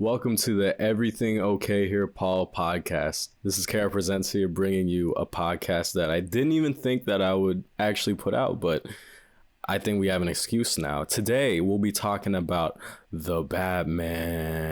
Welcome to the Everything Okay Here Paul podcast. This is Kara Presents here, bringing you a podcast that I didn't even think that I would actually put out, but I think we have an excuse now. Today, we'll be talking about the Batman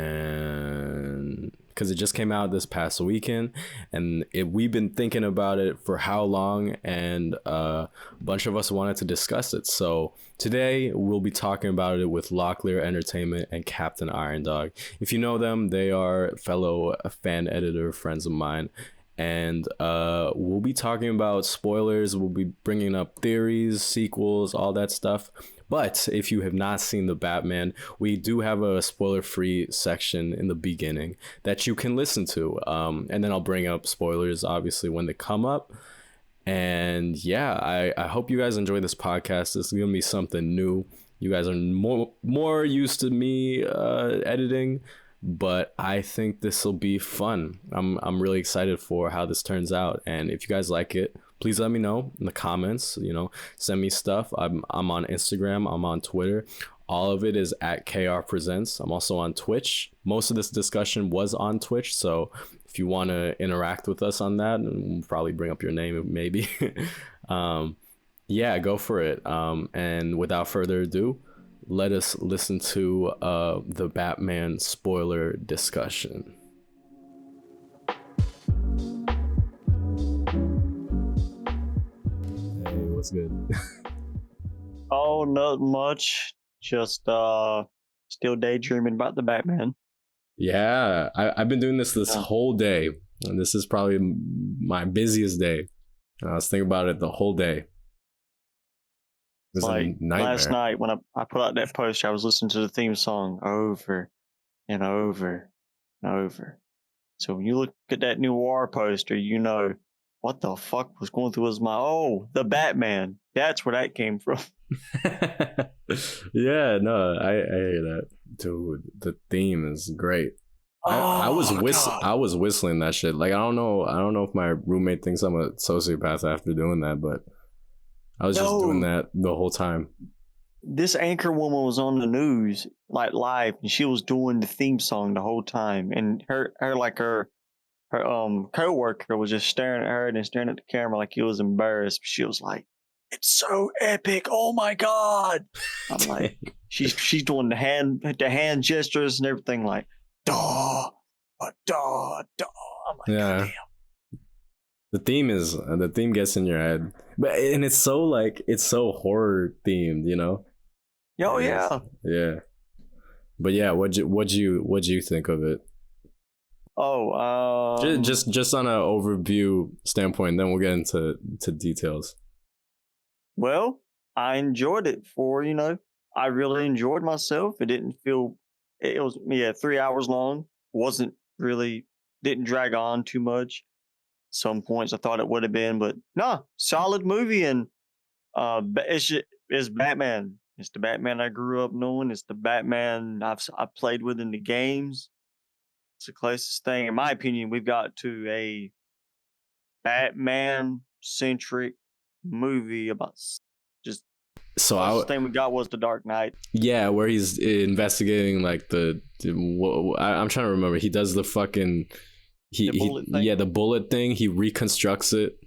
because it just came out this past weekend, and we've been thinking about it for how long, and a bunch of us wanted to discuss it. So today, we'll be talking about it with Locklear Entertainment and Captain Iron Dog. If you know them, they are fellow fan editor friends of mine. And we'll be talking about spoilers. We'll be bringing up theories, sequels, all that stuff. But if you have not seen the Batman, we do have a spoiler-free section in the beginning that you can listen to. And then I'll bring up spoilers, obviously, when they come up. And yeah, I hope you guys enjoy this podcast. This is gonna be something new. You guys are more used to me editing, but I think this will be fun. I'm really excited for how this turns out, and if you guys like it, please let me know in the comments. Send me stuff. I'm on Instagram, I'm on Twitter. All of it is at KR Presents. I'm also on Twitch. Most of this discussion was on Twitch, so if you want to interact with us on that, and we'll probably bring up your name maybe. Yeah, go for it. And without further ado, let us listen to the Batman spoiler discussion. Hey, what's good? Oh, not much. Just still daydreaming about the Batman. Yeah, I've been doing this whole day, and this is probably my busiest day. I was thinking about it the whole day. It was Like a nightmare. last night when I put out that post, I was listening to the theme song over and over and over. So when you look at that noir poster, you know what the fuck was going through his mind. Oh, the Batman. That's where that came from. Yeah, no, I hear that. Dude, the theme is great. I was whistling that shit. Like I don't know if my roommate thinks I'm a sociopath after doing that, but I was just doing that the whole time. This anchor woman was on the news, like live, and she was doing the theme song the whole time. And her coworker was just staring at her and staring at the camera like he was embarrassed. She was like, "It's so epic! Oh my god!" I'm like, she's doing the hand gestures and everything, like da da da. I'm like, Yeah. God damn. The theme gets in your head, and it's so horror themed. Oh yeah. Yeah. But yeah, what'd you think of it? Oh, just on an overview standpoint, then we'll get into details. well, I enjoyed it I really enjoyed myself. It didn't feel, it was, 3 hours long. Didn't drag on too much. Some points I thought it would have been, but nah, solid movie. And it's Batman. It's the Batman I grew up knowing. It's the Batman I've played with in the games. It's the closest thing, in my opinion, we've got to a Batman centric movie about just. So the thing we got was The Dark Knight. Yeah, where he's investigating like I'm trying to remember. He does the fucking the bullet thing. He reconstructs it.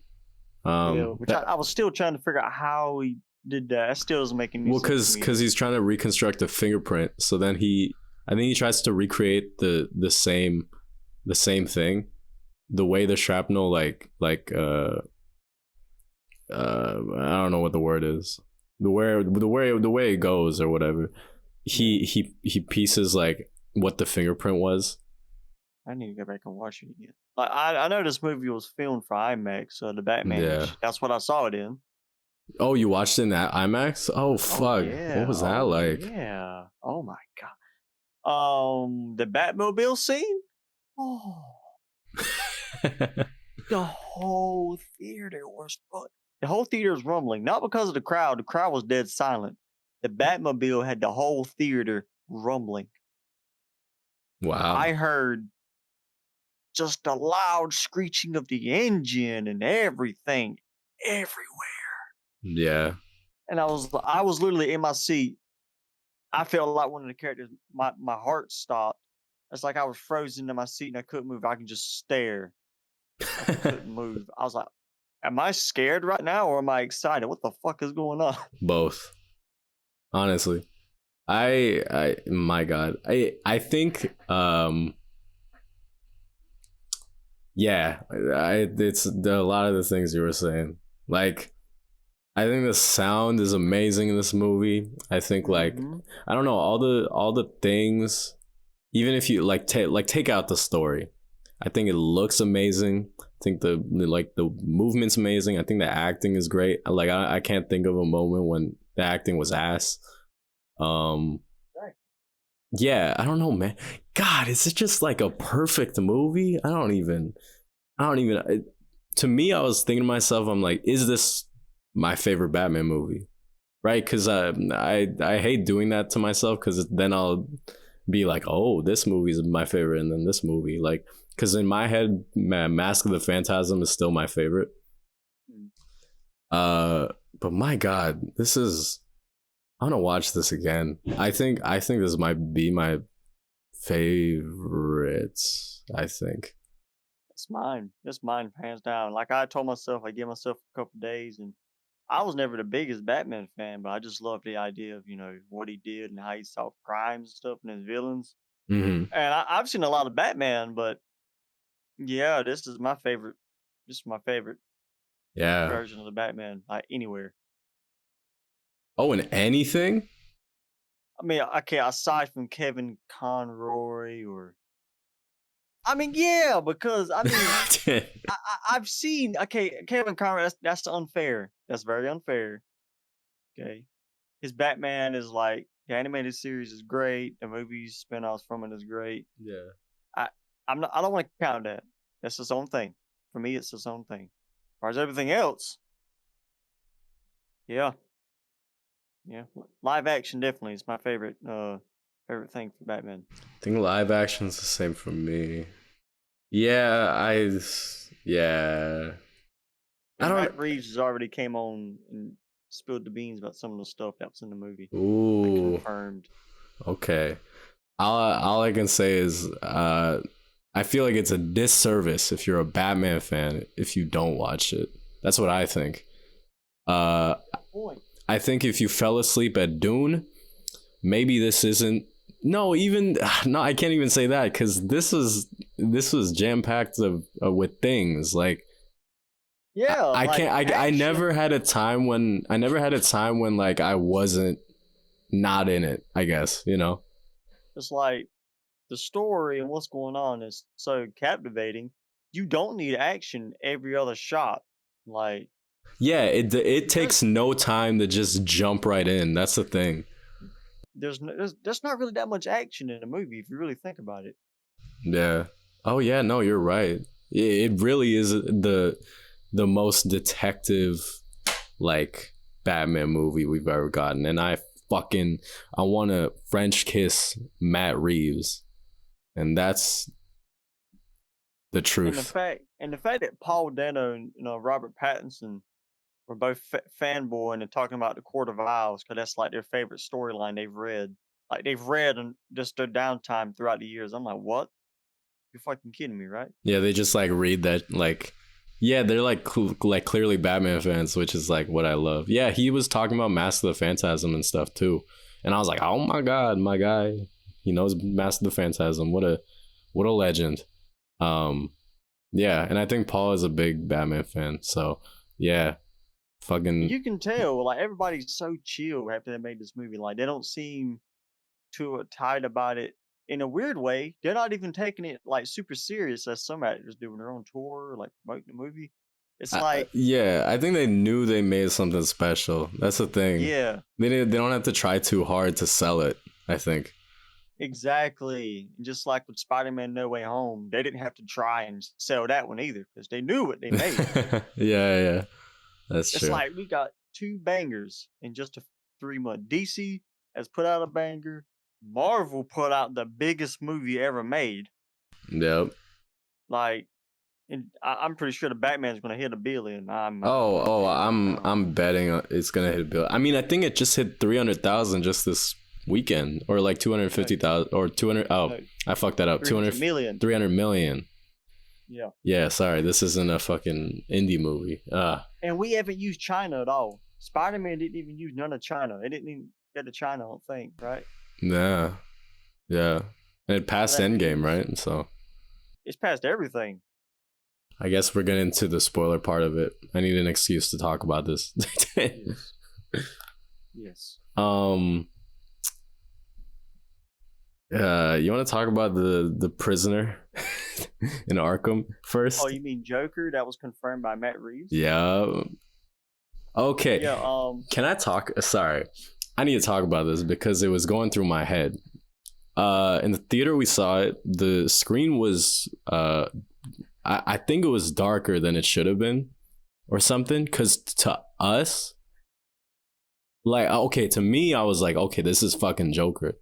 I was still trying to figure out how he did that. That still doesn't make any sense. Because he's trying to reconstruct a fingerprint. So then I think he tries to recreate the same thing, the way the shrapnel I don't know what the word is, the way it goes or whatever. He pieces like what the fingerprint was. I need to go back and watch it again. I know this movie was filmed for IMAX, the Batman. Yeah. That's what I saw it in. Oh, you watched it in that IMAX? Oh fuck! Yeah. What was that like? Yeah. Oh my god. The Batmobile scene. Oh. The whole theater was rumbling, not because of the crowd. The crowd was dead silent. The Batmobile had the whole theater rumbling. Wow. I heard just a loud screeching of the engine and everything everywhere. Yeah. And I was literally in my seat. I felt like one of the characters, my heart stopped It's like I was frozen in my seat and I couldn't move. I can just stare. Like I couldn't move. I was like, am I scared right now or am I excited? What the fuck is going on? Both, honestly. My God, I think, yeah, it's a lot of the things you were saying. Like, I think the sound is amazing in this movie. I think, like, Mm-hmm. I don't know, all the things. Even if you take out the story, I think it looks amazing. I think the movement's amazing. I think the acting is great. Like, I can't think of a moment when the acting was ass. Um, Right. yeah, I don't know, man. God, is it just like a perfect movie? I don't even. To me, I was thinking to myself, I'm like, is this my favorite Batman movie? Right? Because I hate doing that to myself because then I'll be like, oh, this movie is my favorite, and then this movie, like, because in my head, man, Mask of the Phantasm is still my favorite. Mm. But my God, this is. I want to watch this again. I think this might be my favorites. I think. It's mine. It's mine, hands down. Like I told myself, I give myself a couple days, and I was never the biggest Batman fan, but I just loved the idea of what he did and how he solved crimes and stuff and his villains. Mm-hmm. And I've seen a lot of Batman, but yeah, this is my favorite. This is my favorite Yeah. version of the Batman, like anywhere. Oh, and anything? I mean, okay, aside from Kevin Conroy, or I mean, yeah, because I mean, I've seen okay, Kevin Conroy. That's unfair. That's very unfair. Okay, his Batman is like the animated series is great. The movies spinoffs from it is great. Yeah. I I'm not. I don't want to count that. That's its own thing. For me, it's its own thing. As far as everything else, yeah, yeah. Live action definitely is my favorite. Favorite thing for Batman. I think live action's the same for me. Yeah, yeah. I And don't. Matt Reeves has already came on and spilled the beans about some of the stuff that was in the movie. Like Ooh. confirmed. Okay. All I can say is I feel like it's a disservice if you're a Batman fan if you don't watch it. That's what I think. Uh Good point. I think if you fell asleep at Dune, maybe this isn't. No, even no, I can't even say that because this was jam packed with things like Yeah, I like can't. I never action. had a time when like I wasn't not in it. I guess you know. It's like the story and what's going on is so captivating. You don't need action every other shot. Like Yeah, it there's takes no time to just jump right in. That's the thing. there's not really that much action in a movie if you really think about it. Yeah. Oh yeah. No, you're right. It really is the most detective like Batman movie we've ever gotten, and I want to French kiss Matt Reeves, and that's the truth. And the fact that Paul Dano and Robert Pattinson were both fanboying and talking about the Court of Owls because that's like their favorite storyline they've read. Like they've read and just their downtime throughout the years. I'm like, what? You're fucking kidding me, right? Yeah, they just like read that like. Yeah, they're like like clearly Batman fans, which is like what I love. Yeah, he was talking about Mask of the Phantasm and stuff too, and I was like, oh my God, my guy, he knows Mask of the Phantasm. What a legend. Um, yeah, and I think Paul is a big Batman fan, so yeah, fucking You can tell, like everybody's so chill after they made this movie. Like they don't seem too tight about it. In a weird way, they're not even taking it like super serious as some actors do when they're on tour, or, like promoting the movie. It's like, yeah, I think they knew they made something special. That's the thing. yeah, They don't have to try too hard to sell it. I think. exactly. Just like with Spider-Man: No Way Home, they didn't have to try and sell that one either because they knew what they made. Yeah, that's It's true. like we got two bangers in just 3 months. DC has put out a banger. Marvel put out the biggest movie ever made. Yep. Like, and I'm pretty sure the Batman's going to hit a billion. Oh, I don't know. I'm betting it's gonna hit a bill. I mean, I think it just hit 300,000 just this weekend, or like 250,000 or 200. Oh, No, I fucked that up. 300 million. 300 million. Yeah. Yeah, sorry, this isn't a fucking indie movie. And we haven't used China at all. Spider-Man didn't even use none of China. It didn't even get to China, I don't think, right? Nah, yeah, and it passed that Endgame, means- right? So It's past everything. I guess we're getting into the spoiler part of it. I need an excuse to talk about this. Yes. Yes. You want to talk about the prisoner in Arkham first? Oh, you mean Joker? That was confirmed by Matt Reeves? Yeah. Okay. Yeah, Can I talk? Sorry, I need to talk about this because it was going through my head. In the theater we saw it, the screen was I think it was darker than it should have been, or something. Because to us, like, okay, to me, I was like, okay, this is fucking Joker.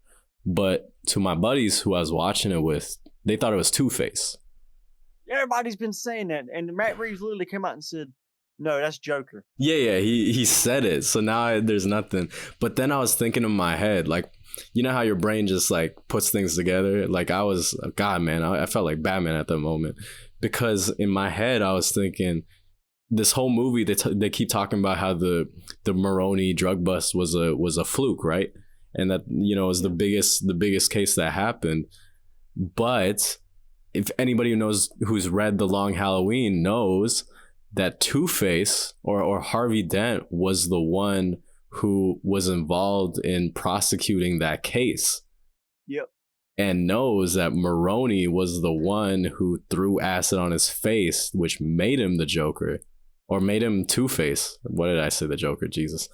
But to my buddies who I was watching it with, they thought it was Two-Face. everybody's been saying that. And Matt Reeves literally came out and said, no, that's Joker. Yeah, he said it. So now there's nothing. But then I was thinking in my head, like, you know how your brain just like puts things together? Like I was, God, man, I felt like Batman at the moment. Because in my head, I was thinking, this whole movie, they keep talking about how the Maroni drug bust was a fluke, right? And that, you know, is the biggest case that happened. But if anybody who's read The Long Halloween knows that Two-Face or Harvey Dent was the one who was involved in prosecuting that case. Yep. And knows that Maroni was the one who threw acid on his face, which made him the Joker, or made him Two-Face. What did I say? The Joker? Jesus.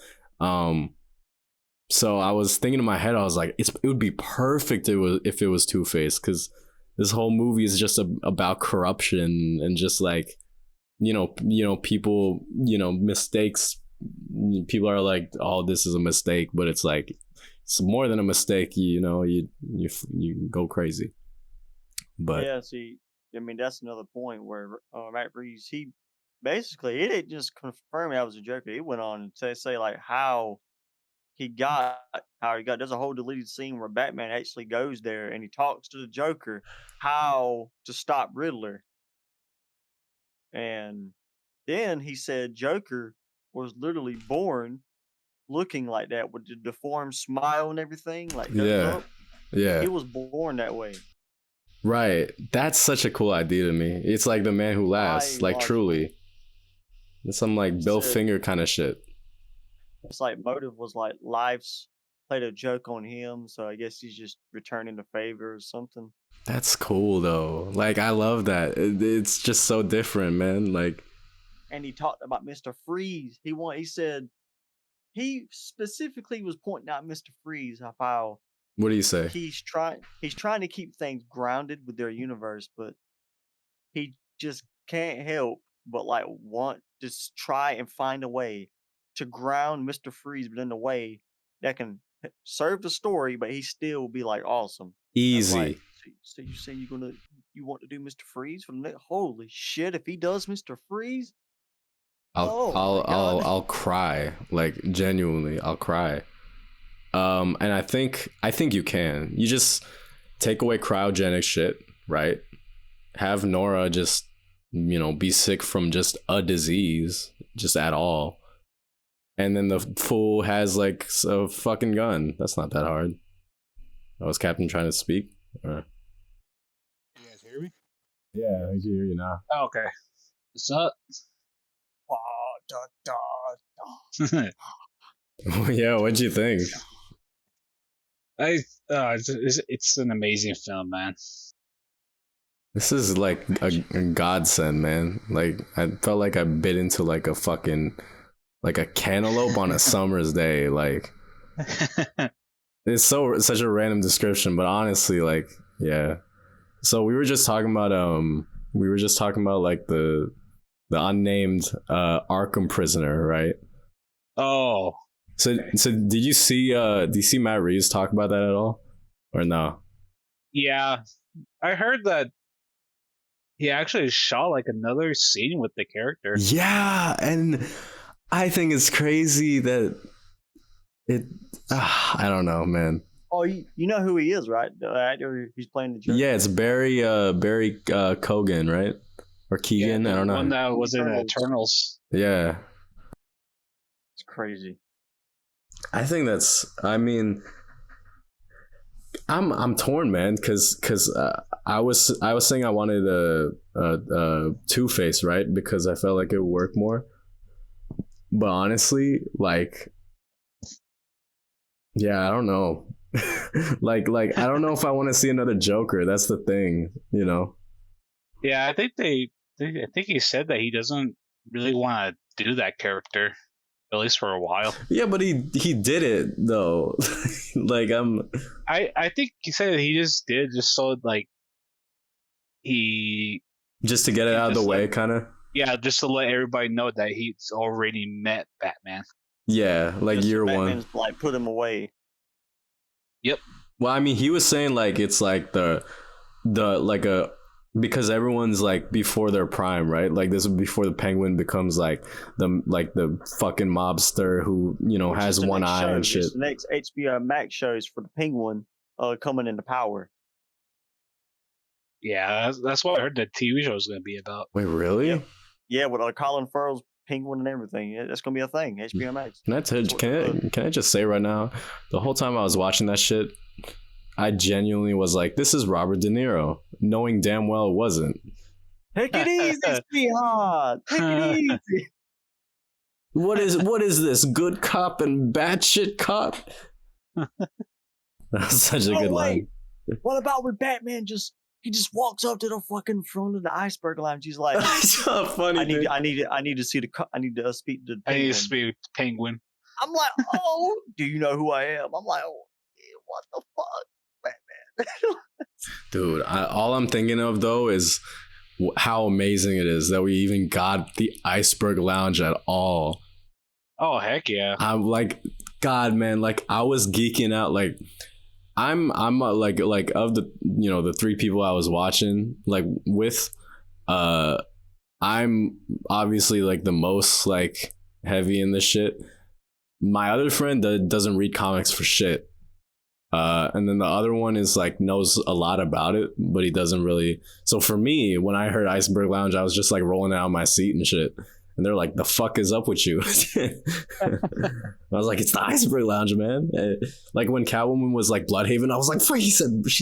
So I was thinking in my head, I was like, it would be perfect if it was Two-Face, because this whole movie is just about corruption and just like, you know, people, you know, mistakes. People are like, oh, this is a mistake, but it's like, it's more than a mistake. You know, you go crazy. But yeah, see, I mean, that's another point where Matt Reeves, he didn't just confirm that was a Joker. He went on to say like how he got there's a whole deleted scene where Batman actually goes there and he talks to the Joker how to stop Riddler. And then he said Joker was literally born looking like that with the deformed smile and everything, like goes up. yeah, He was born that way. right. That's such a cool idea to me. It's like the man who laughs, like Biological. truly. It's some like Bill Said- Finger kind of shit. It's like motive was like life's played a joke on him, so I guess he's just returning the favor or something. That's cool though. Like I love that. It's just so different, man. Like, And he talked about Mr. Freeze. He said he specifically was pointing out Mr. Freeze of how what do you say? he's trying to keep things grounded with their universe, but he just can't help but like want to try and find a way to ground Mr. Freeze, but in a way that can serve the story, but he still be like awesome. Easy. Like, so you say you want to do Mr. Freeze for the next? Holy shit! If he does Mr. Freeze, I'll cry. Like genuinely, I'll cry. And I think you can. You just take away cryogenic shit, right? Have Nora just, you know, be sick from just a disease, just at all. And then the fool has like a fucking gun. That's not that hard. Oh, was Captain trying to speak? Or... You guys hear me? Yeah, I can hear you now. Oh, okay. What's up? Yeah, what'd you think? It's an amazing film, man. This is like a godsend, man. Like I felt like I bit into like a fucking like a cantaloupe on a summer's day. Like it's such a random description, but honestly, like, yeah. So we were just talking about like the unnamed Arkham prisoner, right? Oh. So did you see Matt Reeves talk about that at all? Or no? Yeah. I heard that he actually shot like another scene with the character. Yeah, and I think it's crazy that I don't know, man. Oh, you know who he is, right? The actor who's playing the Joker. Yeah, it's Barry Kogan, right? Or Keegan, I don't One know. that was in Eternals. Eternals. Yeah. It's crazy. I think I mean, I'm torn, man, because I was saying I wanted a Two-Face, right? Because I felt like it would work more. But honestly, like, yeah, I don't know. like I don't know if I want to see another Joker. That's the thing, you know. Yeah, I think I think he said that he doesn't really want to do that character, at least for a while. Yeah, but he did it though. Like I think he said that he just did just so like he just to get it out of the just, way, like, kind of. yeah, just to let everybody know that he's already met Batman. Yeah, like Just so year Batman's, one. like put him away. Yep. Well, I mean, he was saying like it's like the like a because everyone's like before their prime, right? Like this is before the Penguin becomes like the fucking mobster who Which has is the one next eye show. and shit. It's the next HBO Max shows for the Penguin coming into power. Yeah, that's what I heard the TV show is going to be about. Wait, really? Yep. Yeah, with Colin Farrell's Penguin and everything. That's gonna be a thing. HBO Max. Can I just say right now, the whole time I was watching that shit, I genuinely was like, this is Robert De Niro, knowing damn well it wasn't. Take it easy, sweetheart. Take it easy. What is this? Good cop and bad shit cop? That's such a good line. What about when Batman he just walks up to the fucking front of the iceberg lounge? He's like, That's so funny. I need to see I need to speak to the I Penguin. need to speak to Penguin. I'm like, oh, do you know who I am? I'm like, oh, what the fuck, Batman? Dude, all I'm thinking of though is how amazing it is that we even got the iceberg lounge at all. Oh heck yeah! I'm like, God, man, like I was geeking out. Like I'm like of the the three people I was watching like with, I'm obviously like the most like heavy in this shit. My other friend that doesn't read comics for shit. And then the other one is like knows a lot about it, but he doesn't really. So for me, when I heard Iceberg Lounge, I was just like rolling out of my seat and shit. And they're like, "The fuck is up with you?" I was like, "It's the Iceberg Lounge, man." Like when Catwoman was like Bloodhaven, I was like, "Fuck!" She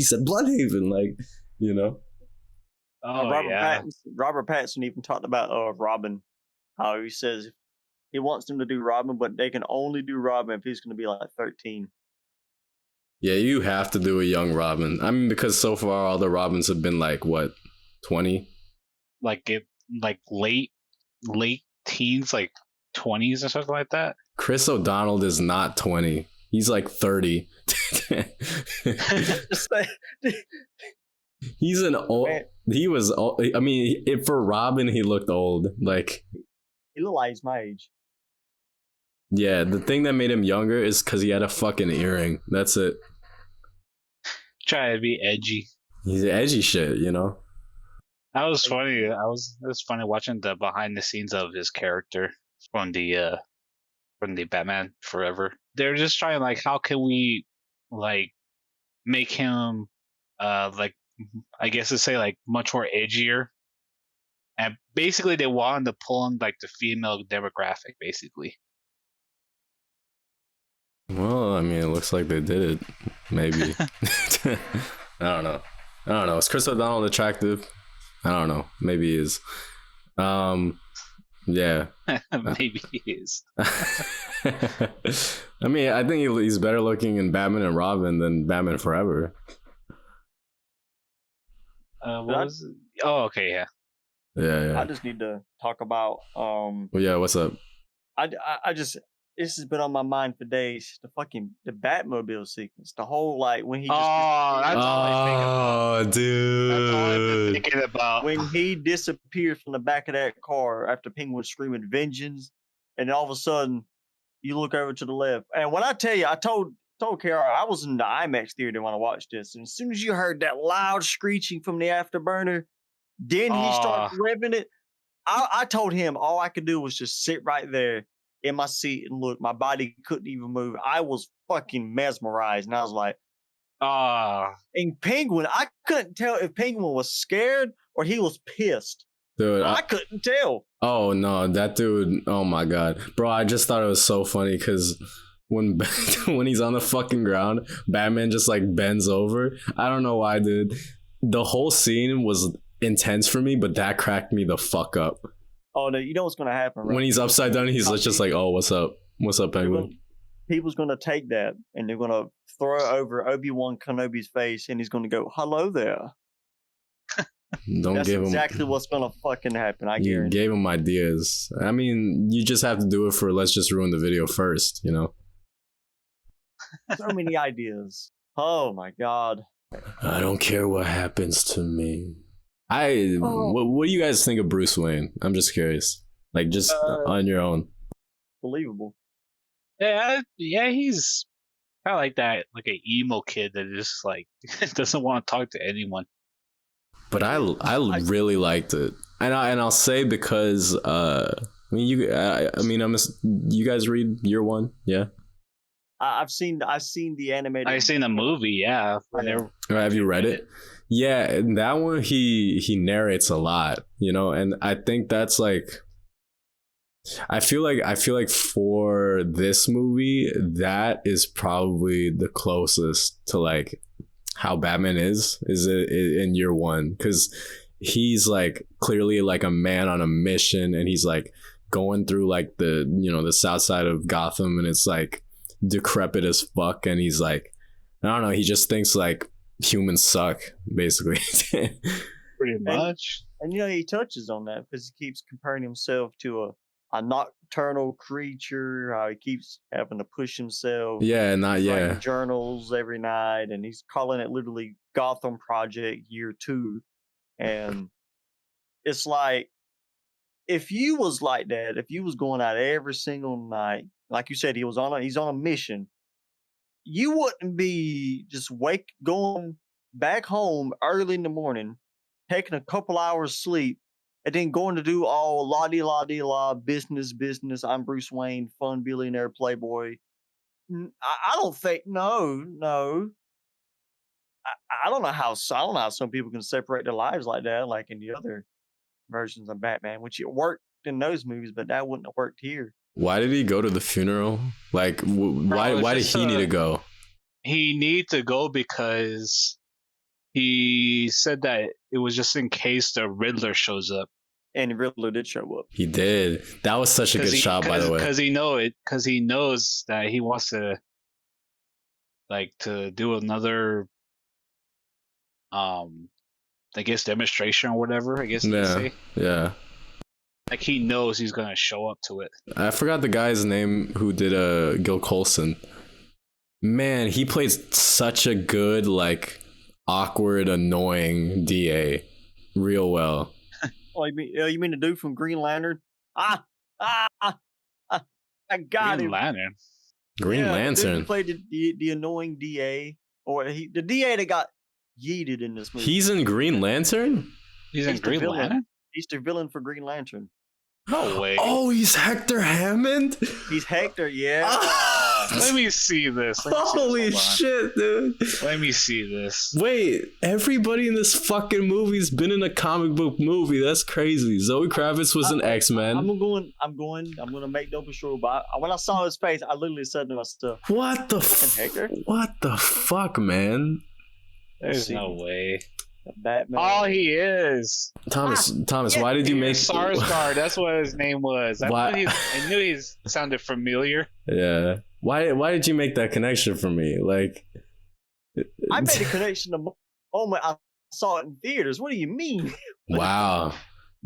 said Bloodhaven, like, you know. Oh Robert Pattinson even talked about Robin, how he says he wants them to do Robin, but they can only do Robin if he's going to be like 13. Yeah, you have to do a young Robin. I mean, because so far all the Robins have been like what, 20? Like late teens, like 20s or something like that. Chris O'Donnell is not 20. He's like 30. He's an old. Man. He was old. I mean, for Robin, he looked old. Like he looked like he's my age. Yeah, the thing that made him younger is because he had a fucking earring. That's it. Try to be edgy. He's edgy shit, you know. That was funny. It was funny watching the behind the scenes of his character from the Batman Forever. They're just trying like, how can we like make him like, I guess to say like much more edgier. And basically they wanted to pull in like the female demographic, basically. Well, I mean, it looks like they did it. Maybe. I don't know. Is Chris O'Donnell attractive? I don't know. Maybe he is. Yeah. Maybe he is. I mean, I think he's better looking in Batman and Robin than Batman Forever. What was it? Oh, okay, yeah. Yeah. I just need to talk about. Well, yeah. What's up? I just. This has been on my mind for days. The Batmobile sequence, the whole like when he just that's all I'm thinking about. Dude, that's all I've been thinking about. When he disappears from the back of that car after Penguin screaming vengeance, and all of a sudden you look over to the left. And when I tell you, I told Kara I was in the IMAX theater when I watched this, and as soon as you heard that loud screeching from the afterburner, then he started revving it. I told him all I could do was just sit right there in my seat and look. My body couldn't even move. I was fucking mesmerized, and I was like, And Penguin, I couldn't tell if Penguin was scared or he was pissed. Dude, I couldn't tell. Oh no, that dude! Oh my god, bro! I just thought it was so funny because when when he's on the fucking ground, Batman just like bends over. I don't know why, dude. The whole scene was intense for me, but that cracked me the fuck up. Oh no, you know what's gonna happen, right? When he's upside down, he's just like, "Oh, what's up? What's up, Penguin?" People's gonna take that and they're gonna throw it over Obi-Wan Kenobi's face, and he's gonna go, "Hello there." That's exactly what's gonna fucking happen. I guarantee. You gave him ideas. I mean, you just have to do it for let's just ruin the video first, you know? So many ideas. Oh my god. I don't care what happens to me. What do you guys think of Bruce Wayne? I'm just curious. Like, just on your own. Believable. Yeah, he's kind of like that, like an emo kid that just like doesn't want to talk to anyone. But I really liked it, and I'll say because I mean you guys read Year One, yeah. I've seen the animated. I've seen the movie, yeah. Have you read it? Yeah, and that one he narrates a lot, you know, and I think that's like. I feel like for this movie, that is probably the closest to like how Batman is it in Year One, because he's like clearly like a man on a mission, and he's like going through like the south side of Gotham, and it's like decrepit as fuck, and he's like, I don't know, he just thinks like humans suck basically. Pretty much. And he touches on that because he keeps comparing himself to a nocturnal creature, how he keeps having to push himself. Yeah, writing journals every night, and he's calling it literally Gotham Project Year 2. And it's like, if you was like that, if you was going out every single night, like you said, he's on a mission, you wouldn't be just going back home early in the morning, taking a couple hours sleep, and then going to do all la-di-la-di-la, business. I'm Bruce Wayne, fun billionaire playboy. I don't think, no. I don't know how some people can separate their lives like that, like in the other versions of Batman, which it worked in those movies, but that wouldn't have worked here. Why did he go to the funeral? Like, why did he need to go? He needed to go because he said that it was just in case the Riddler shows up. And the Riddler did show up. He did. That was such a good shot, by the way. Because he knows that he wants to, like, to do another, I guess, demonstration or whatever. I guess you could say. Yeah. Like, he knows he's gonna show up to it. I forgot the guy's name who did Gil Colson. Man, he plays such a good, like, awkward, annoying DA real well. Oh, you mean the dude from Green Lantern? I got Green him. Lantern. Green Lantern. He played the annoying DA, or the DA that got yeeted in this movie. He's in Green Lantern? He's in Green Lantern? He's the villain for Green Lantern. No way. Oh, he's Hector Hammond? He's Hector, yeah. Let me see this. Holy shit, dude. Let me see this. Wait, everybody in this fucking movie's been in a comic book movie. That's crazy. Zoe Kravitz was an X-Men. I'm gonna make double sure, but when I saw his face, I literally said to myself, What the fuck, man? There's no way. Batman. Oh, he is. Thomas, why did you make Sarsgaard? That's what his name was. I knew he sounded familiar. Yeah. Why did you make that connection for me? Like, I made a connection the moment I saw it in theaters. What do you mean? Wow.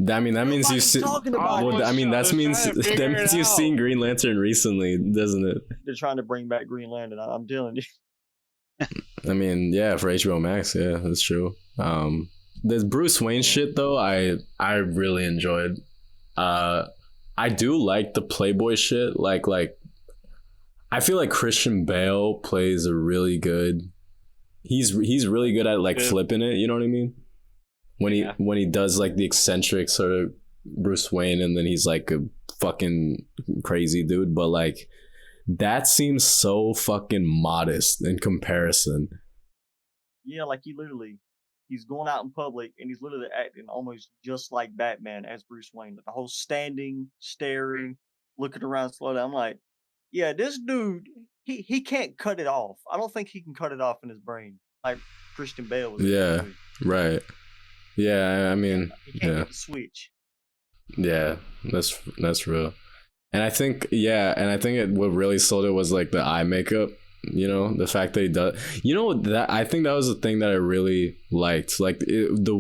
I mean, that means you've seen. That means you've seen Green Lantern recently, doesn't it? They're trying to bring back Green Lantern. I'm telling you. I mean, yeah, for HBO Max, yeah, that's true. The Bruce Wayne shit though, I really enjoyed. I do like the Playboy shit. Like, I feel like Christian Bale plays a really good. He's really good at like flipping it. You know what I mean? When he does like the eccentric sort of Bruce Wayne, and then he's like a fucking crazy dude, but like. That seems so fucking modest in comparison Yeah, like he's going out in public and he's literally acting almost just like Batman as Bruce Wayne. The whole standing, staring, looking around slowly. I'm like, yeah, this dude, he can't cut it off. I don't think he can cut it off in his brain like Christian Bale was. Yeah, right. Yeah, I mean, he can't get the switch. Yeah, that's real. And I think what really sold it was like the eye makeup. You know, the fact that he does. You know that I think that was the thing that I really liked, like the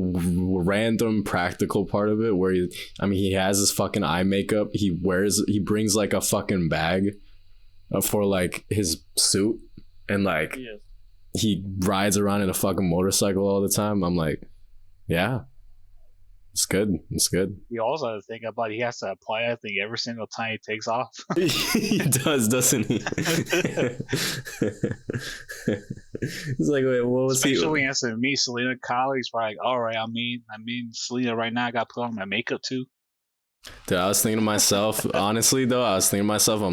random practical part of it, where he has his fucking eye makeup. He brings like a fucking bag for like his suit, and like he rides around in a fucking motorcycle all the time. I'm like, yeah. It's good. It's good. You also have to think about he has to apply that thing every single time he takes off. He does, doesn't he? It's like, wait, what was Especially when he has to meet Selena Kyle, he's like, all right, I mean, Selena right now, I got to put on my makeup too. Dude, I was thinking to myself, honestly, though, I'm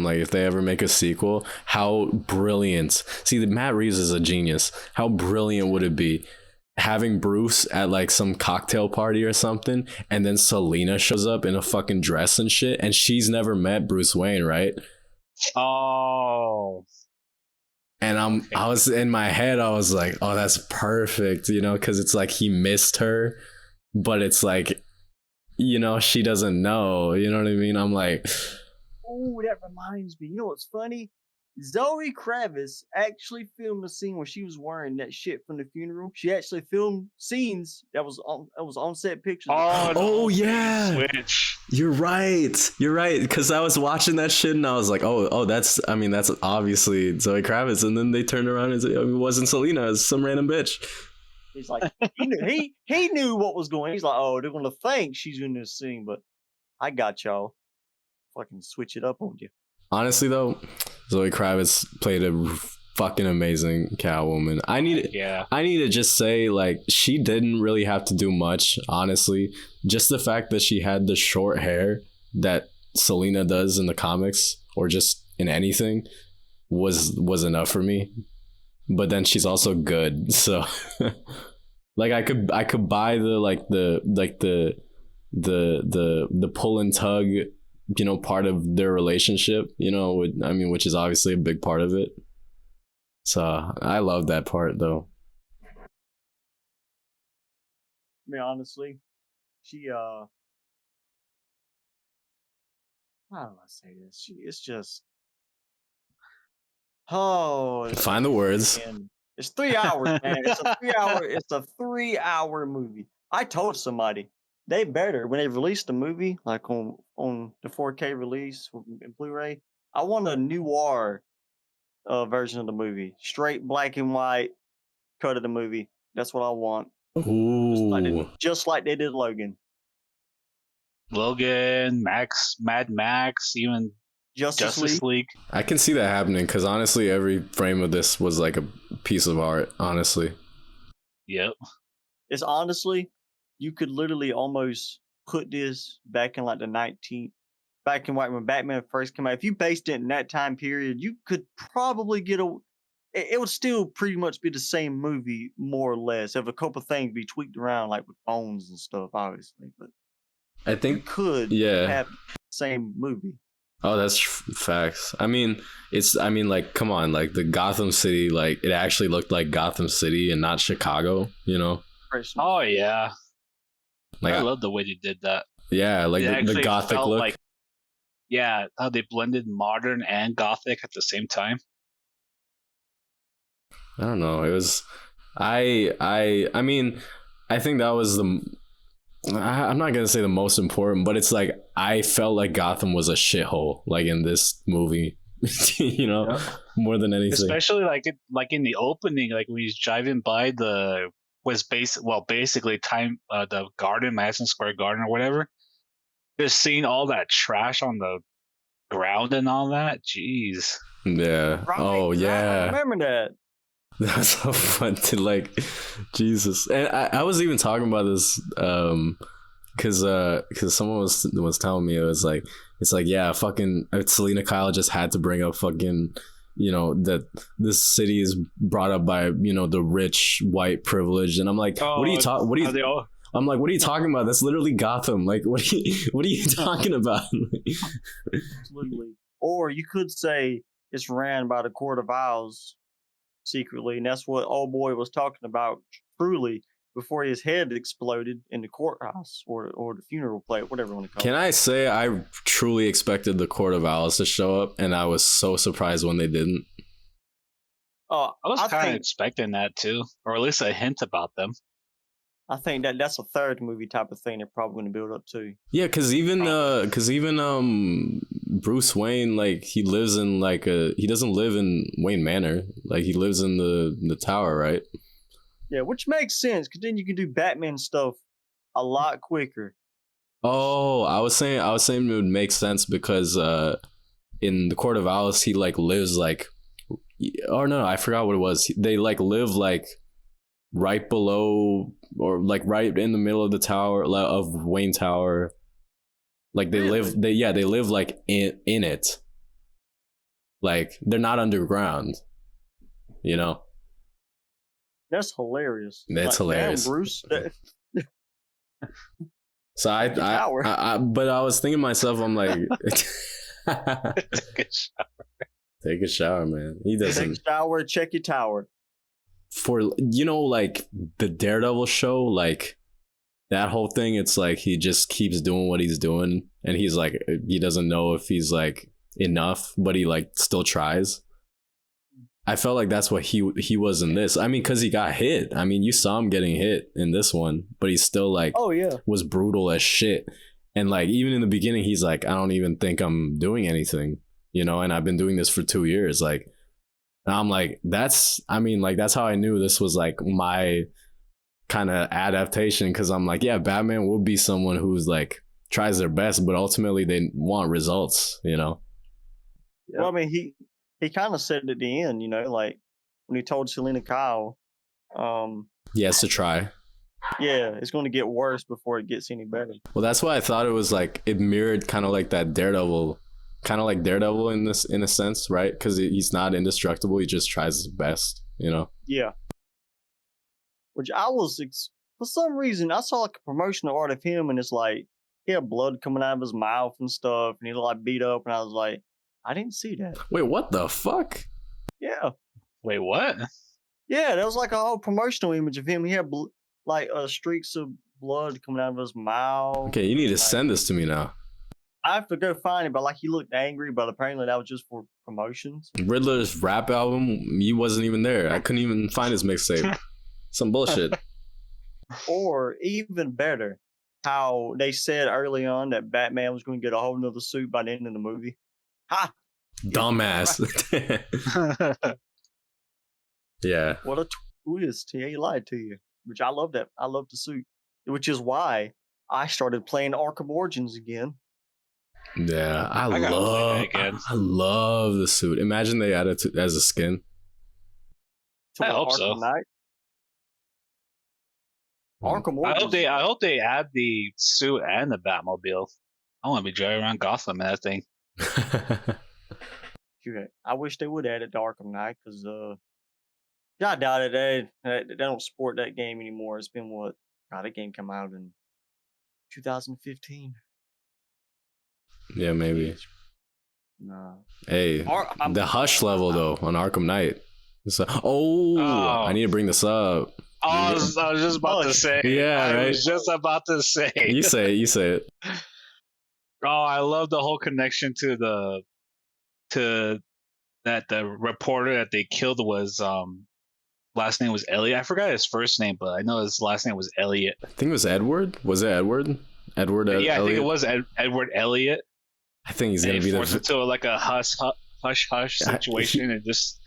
like, if they ever make a sequel, how brilliant. See, Matt Reeves is a genius. How brilliant would it be having Bruce at like some cocktail party or something, and then Selena shows up in a fucking dress and shit, and she's never met Bruce Wayne, right? Oh. And I was in my head, I was like, oh, that's perfect, you know, because it's like he missed her, but it's like, you know, she doesn't know, you know what I mean? I'm like, oh, that reminds me. You know what's funny? Zoe Kravitz actually filmed a scene where she was wearing that shit from the funeral. She actually filmed scenes that was on set pictures. Oh yeah, Switch. You're right. Because I was watching that shit and I was like, oh, that's obviously Zoe Kravitz. And then they turned around and said, it wasn't Selena, it was some random bitch. He's like, he knew what was going on. He's like, oh, they're gonna think she's in this scene, but I got y'all. Fucking switch it up on you. Honestly, though, Zoe Kravitz played a fucking amazing Catwoman. I need to just say, like, she didn't really have to do much, honestly. Just the fact that she had the short hair that Selena does in the comics, or just in anything, was enough for me. But then she's also good, so like I could buy the pull and tug, you know, part of their relationship, you know, which is obviously a big part of it. So I love that part, though. I mean, honestly, she how do I say this? It's just, find the words. Man. It's 3 hours, man. It's a 3 hour movie. I told somebody they better, when they release the movie, like on the 4K release in Blu-ray, I want a noir version of the movie, straight black and white cut of the movie. That's what I want. Ooh. Just like they did Logan, Mad Max, even Justice League. I can see that happening, because honestly, every frame of this was like a piece of art. Honestly. Yep. It's honestly, you could literally almost put this back in like back in white when Batman first came out. If you based it in that time period, you could probably it would still pretty much be the same movie, more or less. Have a couple things be tweaked around, like with phones and stuff, obviously. But I think you could have the same movie. Oh, that's facts. I mean, like, come on, like the Gotham City, like it actually looked like Gotham City and not Chicago, you know? Oh yeah. Like, I love the way they did that. Yeah, like the Gothic look. Like, yeah, how they blended modern and Gothic at the same time. I don't know. It was, I mean, I think that was I'm not gonna say the most important, but it's like I felt like Gotham was a shithole, like in this movie, you know, more than anything. Especially like in the opening, like when he's driving by the basically the garden, Madison Square Garden or whatever. Just seeing all that trash on the ground and all that. Jeez. Yeah. Right, oh yeah. I remember that. That's so fun to like, Jesus. And I was even talking about this because someone was telling me it's like yeah, fucking Selena Kyle just had to bring up fucking you know, that this city is brought up by, you know, the rich white privilege, and I'm like, what are you talking? What are you? I'm like, what are you talking about? That's literally Gotham. Like, what are you talking about? Literally. Or you could say it's ran by the Court of Owls secretly, and that's what old boy was talking about truly before his head exploded in the courthouse or the funeral plate, whatever you want to call it. Can I say I truly expected the Court of Owls to show up, and I was so surprised when they didn't. I was kind of expecting that too, or at least a hint about them. I think that's a third movie type of thing they're probably going to build up to. Yeah, because even Bruce Wayne, like, he lives in like he doesn't live in Wayne Manor, like he lives in the tower, right? Yeah, which makes sense because then you can do Batman stuff a lot quicker. Oh, I was saying it would make sense because in the Court of Owls he like lives like, oh no, I forgot what it was. They like live like right below or like right in the middle of the tower of Wayne Tower. Like they live like in it. Like they're not underground, you know? That's hilarious. That's hilarious. Damn, Bruce. So but I was thinking to myself, I'm like, take a shower, man. He doesn't take a shower, check your tower. For, you know, like the Daredevil show, like that whole thing, it's like he just keeps doing what he's doing, and he's like, he doesn't know if he's like enough, but he like still tries. I felt like that's what he was in this. I mean, because he got hit. I mean, you saw him getting hit in this one, but he still like, oh yeah, was brutal as shit. And like even in the beginning, he's like, I don't even think I'm doing anything, you know. And I've been doing this for 2 years, like. And I'm like, that's how I knew this was like my kind of adaptation, because I'm like, yeah, Batman would be someone who's like tries their best, but ultimately they want results, you know. Yeah. Well, I mean, he kind of said at the end, you know, like when he told Selena Kyle, he has to try. Yeah, it's going to get worse before it gets any better. Well, that's why I thought it was like it mirrored kind of like that Daredevil. Kind of like Daredevil in a sense, right? Because he's not indestructible. He just tries his best, you know? Yeah. Which I was, for some reason, I saw like a promotional art of him, and it's like, he had blood coming out of his mouth and stuff, and he like beat up, and I was like, I didn't see that. Wait, what the fuck? Yeah. Wait, what? Yeah, there was like a whole promotional image of him. He had like streaks of blood coming out of his mouth. Okay, you need to send this to me now. I have to go find it, but like he looked angry, but apparently that was just for promotions. Riddler's rap album, he wasn't even there. I couldn't even find his mixtape. Some bullshit. Or even better, how they said early on that Batman was going to get a whole nother suit by the end of the movie. Ha! Dumbass. Yeah. What a twist. Yeah, he lied to you. Which I love that. I love the suit. Which is why I started playing Arkham Origins again. Yeah, I love the suit. Imagine they add it as a skin. I hope so. Arkham Origins. I hope they add the suit and the Batmobile. I want to be driving around Gotham in that thing. I wish they would add it to Arkham Knight, because I doubt it. They don't support that game anymore. It's been what? God, that game came out in 2015. Yeah, maybe. No. Hey, the hush level though on Arkham Knight. So, I need to bring this up. I was just about to say. Yeah, right. I was just about to say. You say it. Oh, I love the whole connection to the reporter that they killed was last name was Elliot. I forgot his first name, but I know his last name was Elliot. I think it was Edward. Was it Edward? Edward. Yeah, Elliot? I think it was Edward Elliot. I think he's gonna be forced into like a hush situation and just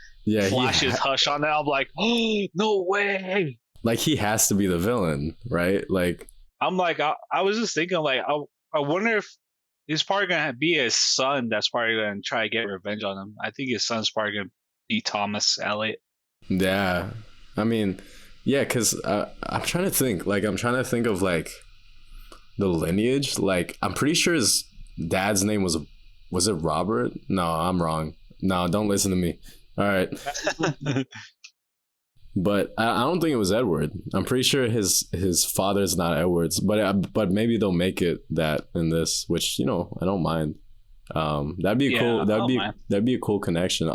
flashes hush on that. I'm like, oh, no way! Like he has to be the villain, right? Like I'm like, I was just thinking, like, I wonder if he's probably gonna be his son. That's probably gonna try to get revenge on him. I think his son's probably gonna be Thomas Elliot. Yeah, I mean, yeah, because I'm trying to think. Like, I'm trying to think of like the lineage. Like, I'm pretty sure his dad's name was it Robert? No, I'm wrong. No, don't listen to me. All right. But I don't think it was Edward. I'm pretty sure his father's not Edward's. But maybe they'll make it that in this, which, I don't mind. That'd be cool. That'd be a cool connection.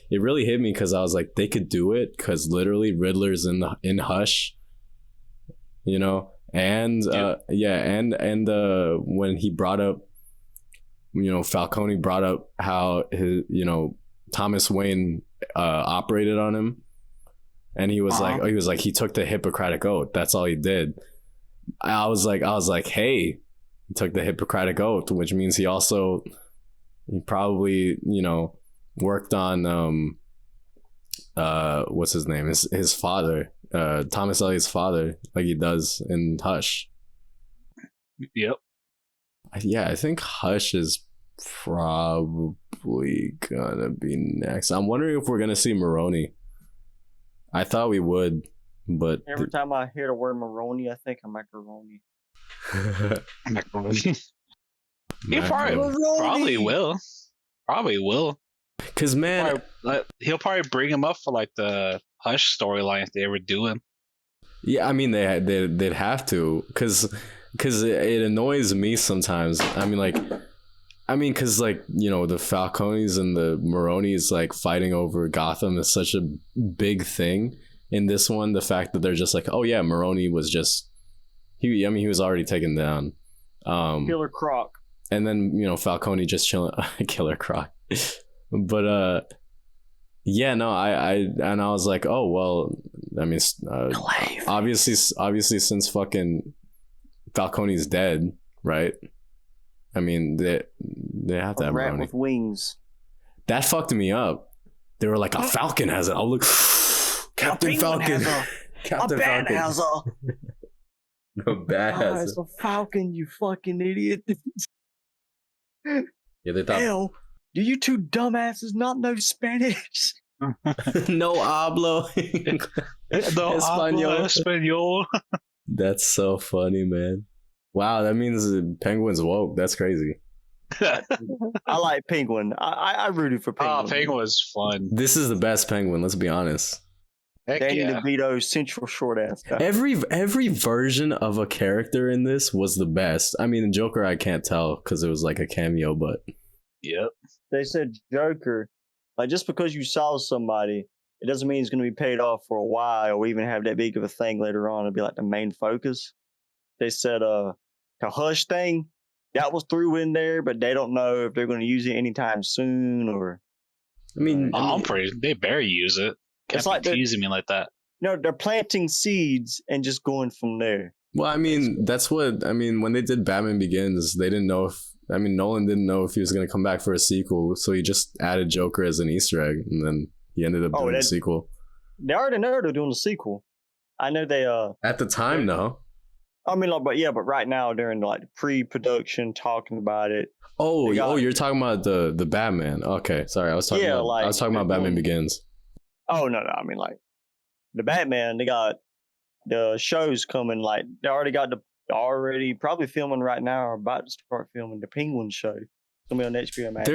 It really hit me because I was like, they could do it because literally Riddler's in Hush, and when he brought up, Falcone brought up how his Thomas Wayne operated on him, and he was like he took the Hippocratic Oath. That's all he did. I was like, hey. He took the Hippocratic Oath, which means he probably worked on what's his name, his father, Thomas Elliott's father, like he does in Hush. Yep. Yeah, I think Hush is probably gonna be next. I'm wondering if we're gonna see Maroni. I thought we would, but every time I hear the word Maroni, I think of macaroni. He probably will. Probably will. Cause man, he'll probably bring him up for like the Hush storyline if they ever do him. Yeah, I mean they'd have to, cause it annoys me sometimes. Cause the Falcones and the Maronis like fighting over Gotham is such a big thing. In this one, the fact that they're just like, oh yeah, Maroni was just. He was already taken down. Killer Croc. And then, Falcone just chilling. Killer Croc. But, yeah, no, I was like, oh, well, I mean, obviously since fucking Falcone's dead, right? I mean, they have to have rat Maroni. with wings. That fucked me up. They were like, a Falcon has it. I'll look. Captain Falcon. Captain Falcon has a. No bad. It's a falcon, you fucking idiot. Yeah, they thought. Hell, do you two dumbasses not know Spanish? No hablo. Espanol. That's so funny, man. Wow, that means Penguin's woke. That's crazy. I like Penguin. I rooted for Penguin. Oh, Penguin was fun. This is the best Penguin, let's be honest. Danny DeVito's central short ass guy. Every version of a character in this was the best. I mean, Joker, I can't tell because it was like a cameo, but yep. They said Joker, like just because you saw somebody, it doesn't mean it's going to be paid off for a while or even have that big of a thing later on. It'll be like the main focus. They said the Hush thing that was through in there, but they don't know if they're going to use it anytime soon or. I mean, they better use it. It's like teasing me like that. No, they're planting seeds and just going from there. Well, I mean, when they did Batman Begins, they didn't know Nolan didn't know if he was going to come back for a sequel, so he just added Joker as an Easter egg, and then he ended up doing a sequel. They already know they're doing a sequel. I know they at the time, no. I mean, but right now during like pre-production, talking about it. You're talking about the Batman. Okay, sorry, I was talking about Batman Begins. Oh no! I mean, like the Batman, they got the shows coming. Like they already probably filming right now, or about to start filming the Penguin show. It's gonna be on HBO Max.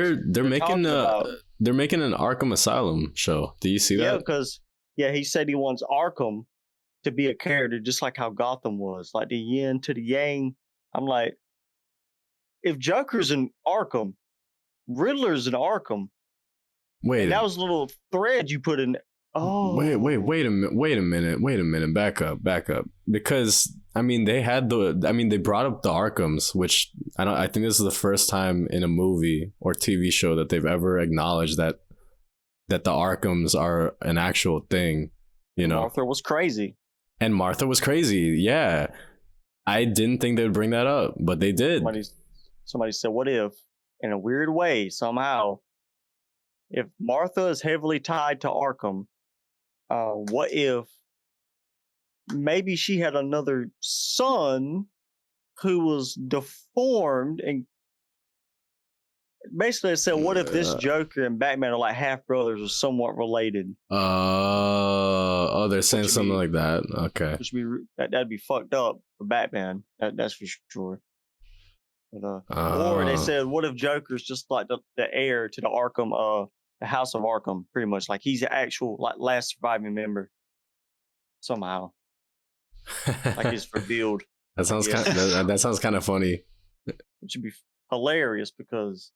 They're making an Arkham Asylum show. Do you see that? Yeah, because he said he wants Arkham to be a character just like how Gotham was, like the yin to the yang. I'm like, if Joker's in Arkham, Riddler's in Arkham. Wait, that was a little thread you put in. Oh, wait a minute. Back up. Because they brought up the Arkhams, which I think this is the first time in a movie or TV show that they've ever acknowledged that the Arkhams are an actual thing. Martha was crazy. And Martha was crazy. Yeah, I didn't think they would bring that up, but they did. Somebody said, "What if, in a weird way, somehow?" If Martha is heavily tied to Arkham, what if maybe she had another son who was deformed and basically it said, what if this Joker and Batman are like half brothers or somewhat related? They're saying something like that. Okay. That'd be fucked up for Batman. That's for sure. Or they said, what if Joker's just like the heir to the Arkham, the House of Arkham, pretty much, like he's the actual like last surviving member somehow, like he's revealed. That sounds that sounds kind of funny. Which would be hilarious because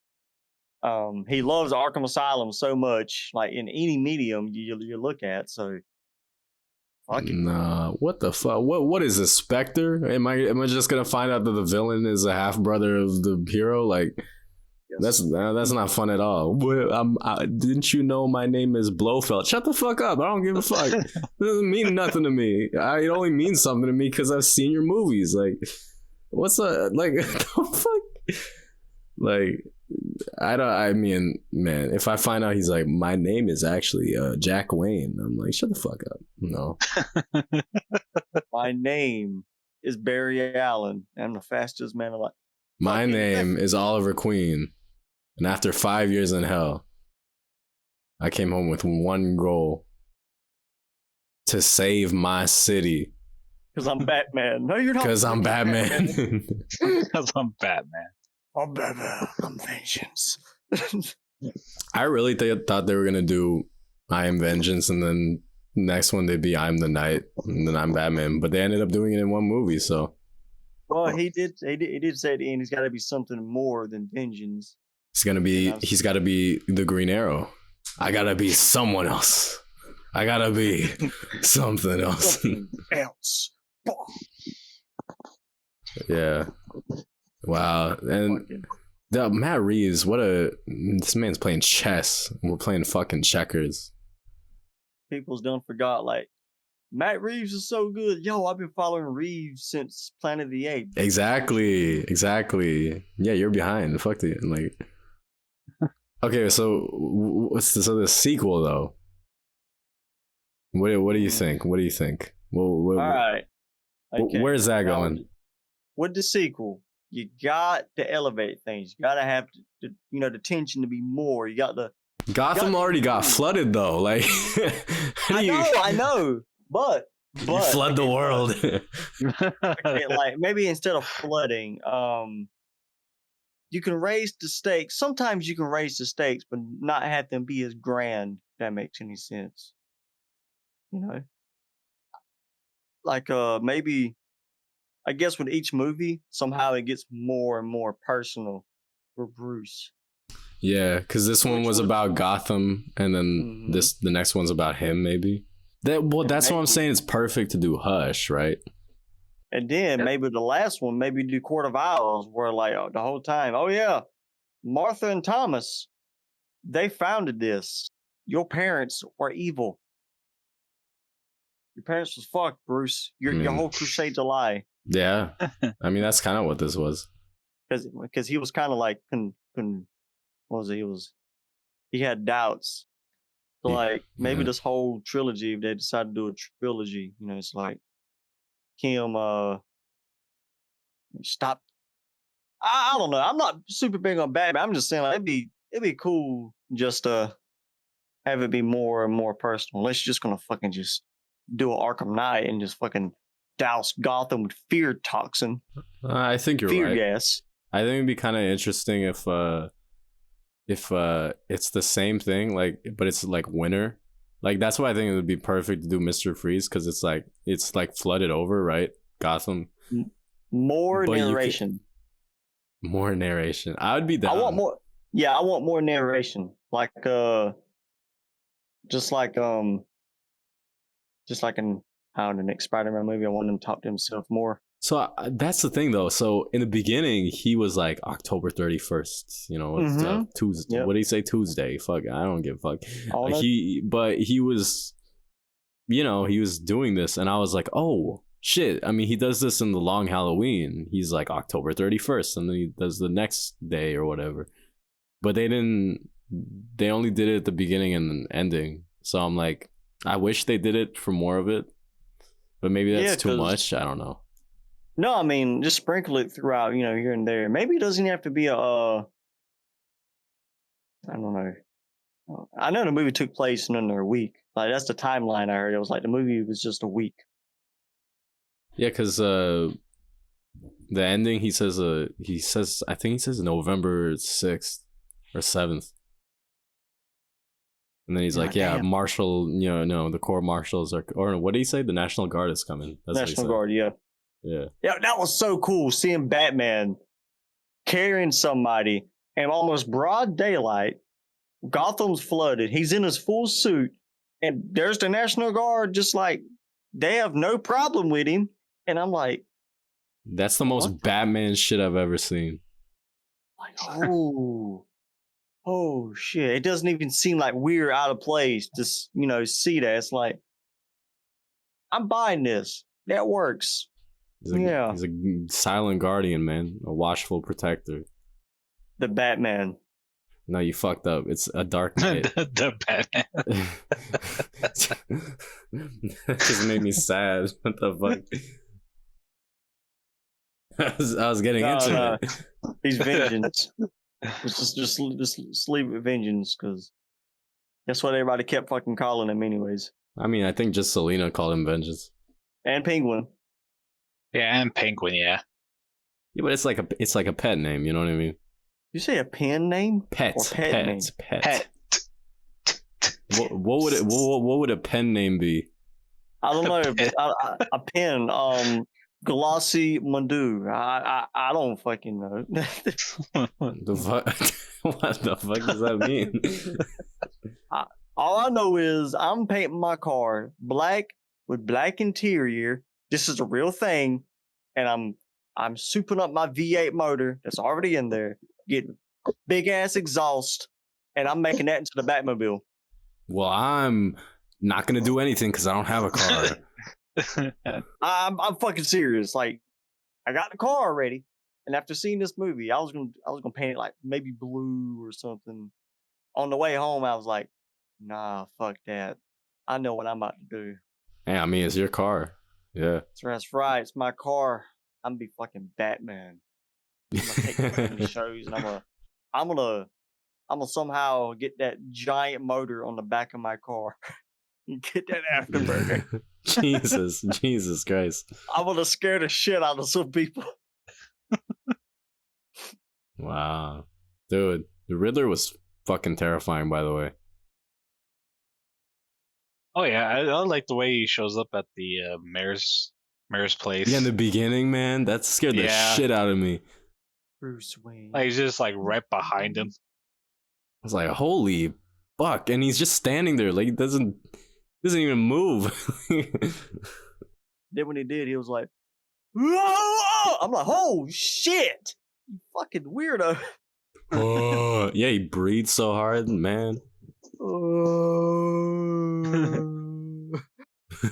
he loves Arkham Asylum so much, like in any medium you look at. So, fuck it. Nah, what the fuck? What is this, Spectre? Am I just gonna find out that the villain is a half brother of the hero? Like, yes. That's not fun at all. Didn't you know my name is Blofeld? Shut the fuck up! I don't give a fuck. It doesn't mean nothing to me. It only means something to me because I've seen your movies. Like, what's like the fuck? Like, I mean, man, if I find out he's like, my name is actually Jack Wayne, I'm like, shut the fuck up. No. My name is Barry Allen. I'm the fastest man alive. My name is Oliver Queen. And after 5 years in hell, I came home with one goal: to save my city. Because I'm Batman. No, you're not. Because I'm Batman. Because I'm Batman. I'm Batman. I'm vengeance. I really thought they were going to do I Am Vengeance, and then next one they'd be I'm the Knight, and then I'm Batman. But they ended up doing it in one movie, so. Well, he did say at the end he's got to be something more than vengeance. He's got to be the Green Arrow. I got to be someone else. I got to be something else. Something else. Yeah. Wow. And Matt Reeves, this man's playing chess. We're playing fucking checkers. People's done forgot, like, Matt Reeves is so good. Yo, I've been following Reeves since Planet of the Apes. Exactly. Yeah, you're behind. Fuck it. Like, okay, so the sequel though? What do you think? What do you think? All right. Okay. Where's that going? With the sequel, you got to elevate things. You got to have the tension to be more. You got the Gotham already got flooded though. Like, I know, but you flood the world. Okay, like maybe instead of flooding, you can raise the stakes. Sometimes you can raise the stakes, but not have them be as grand. If that makes any sense. You know, like maybe, I guess with each movie, somehow it gets more and more personal for Bruce. Yeah, because this one was about Gotham, and then the next one's about him. Maybe that's what I'm saying. It's perfect to do Hush, right? And then maybe the last one, maybe do Court of Owls, where like the whole time, oh yeah, Martha and Thomas, they founded this. Your parents were evil. Your parents was fucked, Bruce. Your whole crusade's a lie. Yeah, I mean that's kind of what this was. Because he was kind of like what was it? He had doubts. So like maybe this whole trilogy, if they decide to do a trilogy, it's like him stop. I don't know. I'm not super big on Batman. I'm just saying like it'd be cool just to have it be more and more personal. Unless you're just gonna fucking just do an Arkham Knight and just fucking douse Gotham with fear toxin. I think you're fear right. gas. I think it'd be kind of interesting if it's the same thing, like, but it's like winter. Like that's why I think it would be perfect to do Mr. Freeze, because it's like flooded over, right? Gotham. More narration. More narration. I would be down. I want more. Yeah, I want more narration. Like just like an next Spider-Man movie. I want him to talk to himself more. So that's the thing, though. So in the beginning, he was like October 31st. Tuesday. Yep. What did he say? Tuesday. Fuck, I don't give a fuck. He was, he was doing this, and I was like, oh shit. I mean, he does this in the Long Halloween. He's like October 31st, and then he does the next day or whatever. But they didn't. They only did it at the beginning and ending. So I'm like, I wish they did it for more of it, but maybe that's too much. I don't know. No, I mean, just sprinkle it throughout, here and there. Maybe it doesn't have to be I don't know. I know the movie took place in under a week. Like, that's the timeline I heard. It was like the movie was just a week. Yeah, because The ending, he says I think he says November 6th or 7th. And then he's like, yeah, damn. Marshall, no, the Corps Marshals are, or what did he say? The National Guard is coming. That's National Guard, yeah. Yeah. Yeah, that was so cool seeing Batman carrying somebody in almost broad daylight. Gotham's flooded. He's in his full suit. And there's the National Guard just like, they have no problem with him. And I'm like, that's the most Batman shit I've ever seen. Like, oh shit. It doesn't even seem like we're out of place to, see that. It's like, I'm buying this. That works. He's a silent guardian, man. A watchful protector. The Batman. No, you fucked up. It's a Dark Knight. the Batman. That just made me sad. What the fuck? I was getting into it. He's vengeance. just leave it vengeance, because that's what everybody kept fucking calling him anyways. I mean, I think just Selena called him vengeance. And Penguin. Yeah, and Penguin, yeah. Yeah, but it's like a pet name, you know what I mean? You say a pen name? Pet. Or pet name? Pet. What would a pen name be? I don't know. A pen. Glossy Mandu. I don't fucking know. The fuck? What the fuck does that mean? All I know is I'm painting my car black with black interior. This is a real thing, and I'm souping up my V8 motor that's already in there, getting big ass exhaust, and I'm making that into the Batmobile. Well, I'm not gonna do anything because I don't have a car. I'm fucking serious. Like, I got the car already, and after seeing this movie, I was gonna paint it like maybe blue or something. On the way home, I was like, nah, fuck that. I know what I'm about to do. Hey, I mean, it's your car. Yeah. That's right. It's my car. I'm gonna be fucking Batman. I'm gonna take the shows, and I'm gonna somehow get that giant motor on the back of my car. Get that afterburner. Jesus Christ. I'm gonna scare the shit out of some people. Wow. Dude, the Riddler was fucking terrifying, by the way. Oh yeah, I like the way he shows up at the mayor's place. Yeah, in the beginning, man, that scared the shit out of me. Bruce Wayne. Like, he's just like right behind him. I was like, holy fuck. And he's just standing there, like, he doesn't even move. Then when he did, he was like, whoa! I'm like, oh shit! You fucking weirdo. Oh, yeah, he breathes so hard, man.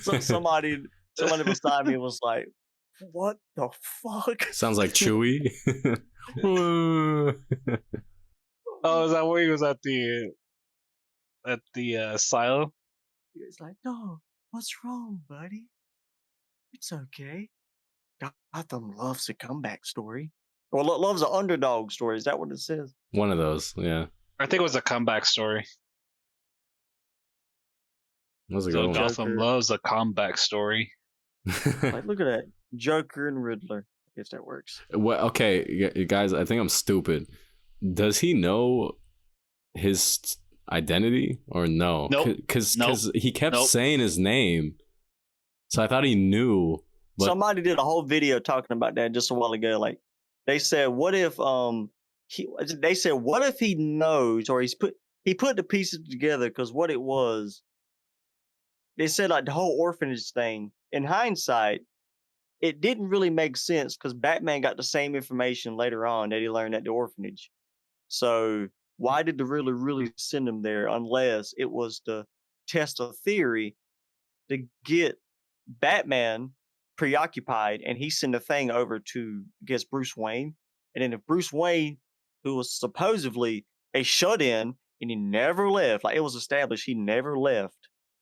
So somebody beside me was like, what the fuck? Sounds like Chewie. Oh, is that where he was at the asylum? He's like, no, what's wrong, buddy? It's okay. Gotham loves a comeback story. Or loves an underdog story. Is that what it says? One of those, yeah. I think it was a comeback story. Was a So good one. Gotham loves a comeback story. Like, look at that. Joker and Riddler. I guess that works. Well, okay, guys, I think I'm stupid. Does he know his identity or no? Nope. Because he kept saying his name, so I thought he knew. But Somebody did a whole video talking about that just a while ago. Like, they said, what if he knows, or he put the pieces together, because what it was, they said like the whole orphanage thing. In hindsight, it didn't really make sense because Batman got the same information later on that he learned at the orphanage. So why did the Riddler really send him there unless it was to test a theory to get Batman preoccupied, and he sent a thing over to against Bruce Wayne. And then if Bruce Wayne, who was supposedly a shut-in and he never left, like it was established he never left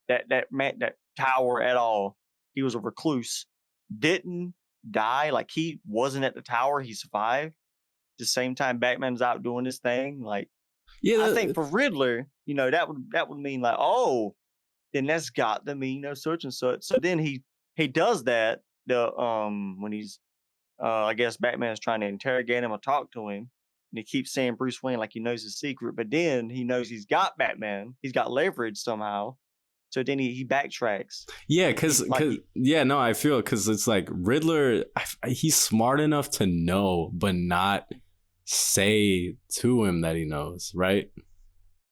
that tower at all. He was a recluse, didn't die, like he wasn't at the tower, he survived. At the same time Batman's out doing his thing, like, yeah, I think for Riddler, that would mean like, oh, then that's got to mean such and such. So then he does that when he's I guess Batman's trying to interrogate him or talk to him, and he keeps saying Bruce Wayne like he knows his secret, but then he knows he's got Batman. He's got leverage somehow. So then he backtracks. Yeah, because no, I feel because it's like Riddler, he's smart enough to know, but not say to him that he knows, right?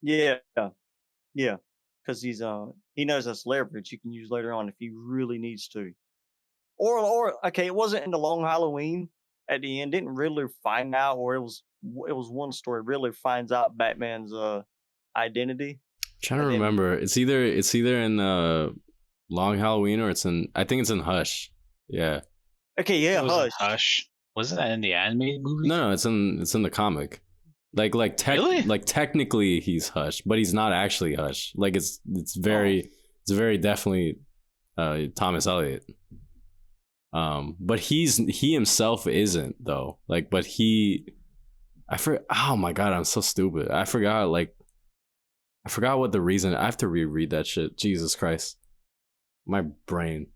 Yeah, because he knows that's leverage he can use later on if he really needs to. Or okay, it wasn't in the Long Halloween at the end. Didn't Riddler find out, or it was one story. Riddler finds out Batman's identity. Trying to remember, it's either in Long Halloween or I think it's in Hush. Yeah. Okay, yeah, Hush. Wasn't that in the animated movie? No, it's in the comic. Really? Like technically he's Hush, but he's not actually Hush. Like it's very definitely Thomas Elliot. But he himself isn't though. Like, but oh my god, I'm so stupid. I forgot what the reason. I have to reread that shit. Jesus Christ. My brain.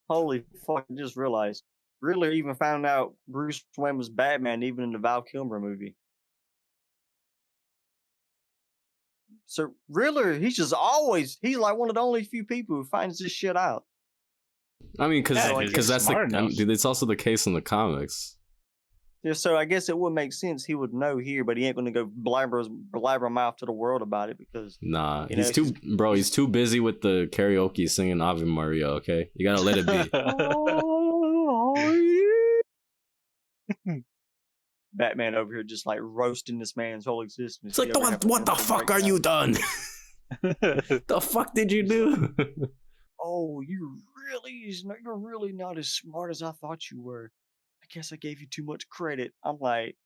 Holy fuck, I just realized. Riddler even found out Bruce Wayne was Batman even in the Val Kilmer movie. So Riddler, he's like one of the only few people who finds this shit out. I mean, because that's it's also the case in the comics. Yeah, so I guess it would make sense he would know here, but he ain't gonna go blabber mouth to the world about it because he's too busy with the karaoke singing Ave Maria. Okay, you gotta let it be. Batman over here just like roasting this man's whole existence. It's like, what the fuck are you done? The fuck did you do? Oh, you're really not as smart as I thought you were. I guess I gave you too much credit. I'm like,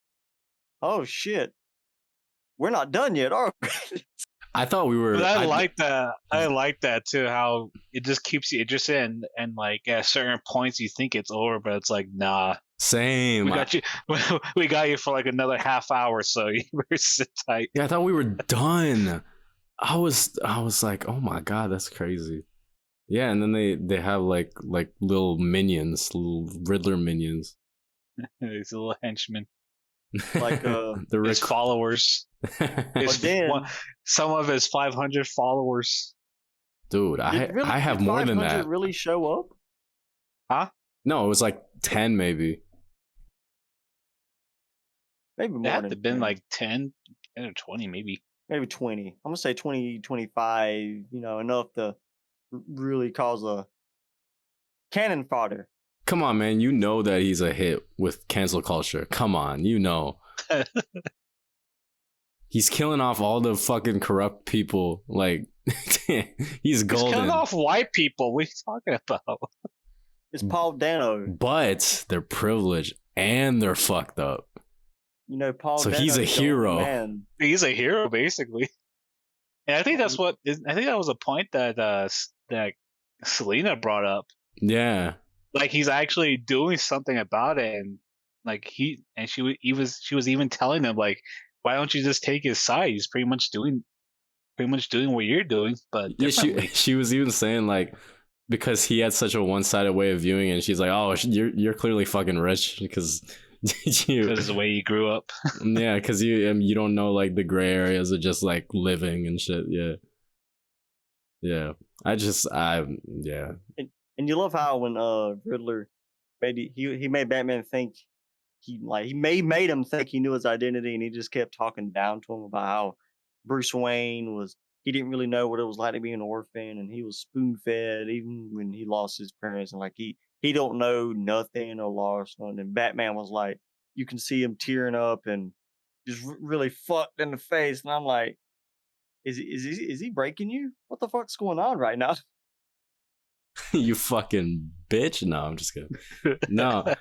oh shit, we're not done yet, are we? I thought we were. But I like that. I like that too. How it just keeps you interested, and like at certain points you think it's over, but it's like nah. Same. We got you. We got you for like another half hour, so you better sit tight. Yeah, I thought we were done. I was like, oh my god, that's crazy. Yeah, and then they have like little minions, little Riddler minions. These little henchmen, like his followers. Some of his 500 followers. Dude, I have more than that. Really show up? Huh? No, it was like 10 maybe. Maybe more. It had to have been like 10 or 20 maybe. Maybe 20. I'm gonna say 20, 25. You know, enough to really cause a cannon fodder. Come on, man. You know that he's a hit with cancel culture. Come on, you know. He's killing off all the fucking corrupt people. Like, he's golden. He's killing off white people. What are you talking about? It's Paul Dano. But they're privileged and they're fucked up. You know, Paul. So he's a hero. Man. He's a hero, basically. And I think that's I think that was a point that that Selena brought up. Yeah. Like he's actually doing something about it, and like she was even telling him like, why don't you just take his side? He's pretty much doing what you're doing, but differently. Yeah, she was even saying like, because he had such a one-sided way of viewing it, and she's like, oh, you're clearly fucking rich because of the way you grew up. Yeah, because you don't know like the gray areas of just like living and shit. Yeah. And you love how when Riddler he made Batman think he made him think he knew his identity, and he just kept talking down to him about how Bruce Wayne he didn't really know what it was like to be an orphan, and he was spoon fed even when he lost his parents, and like he don't know nothing or lost nothing. And Batman was like, you can see him tearing up and just really fucked in the face, and I'm like, is he breaking you? What the fuck's going on right now? You fucking bitch. No, I'm just kidding. No.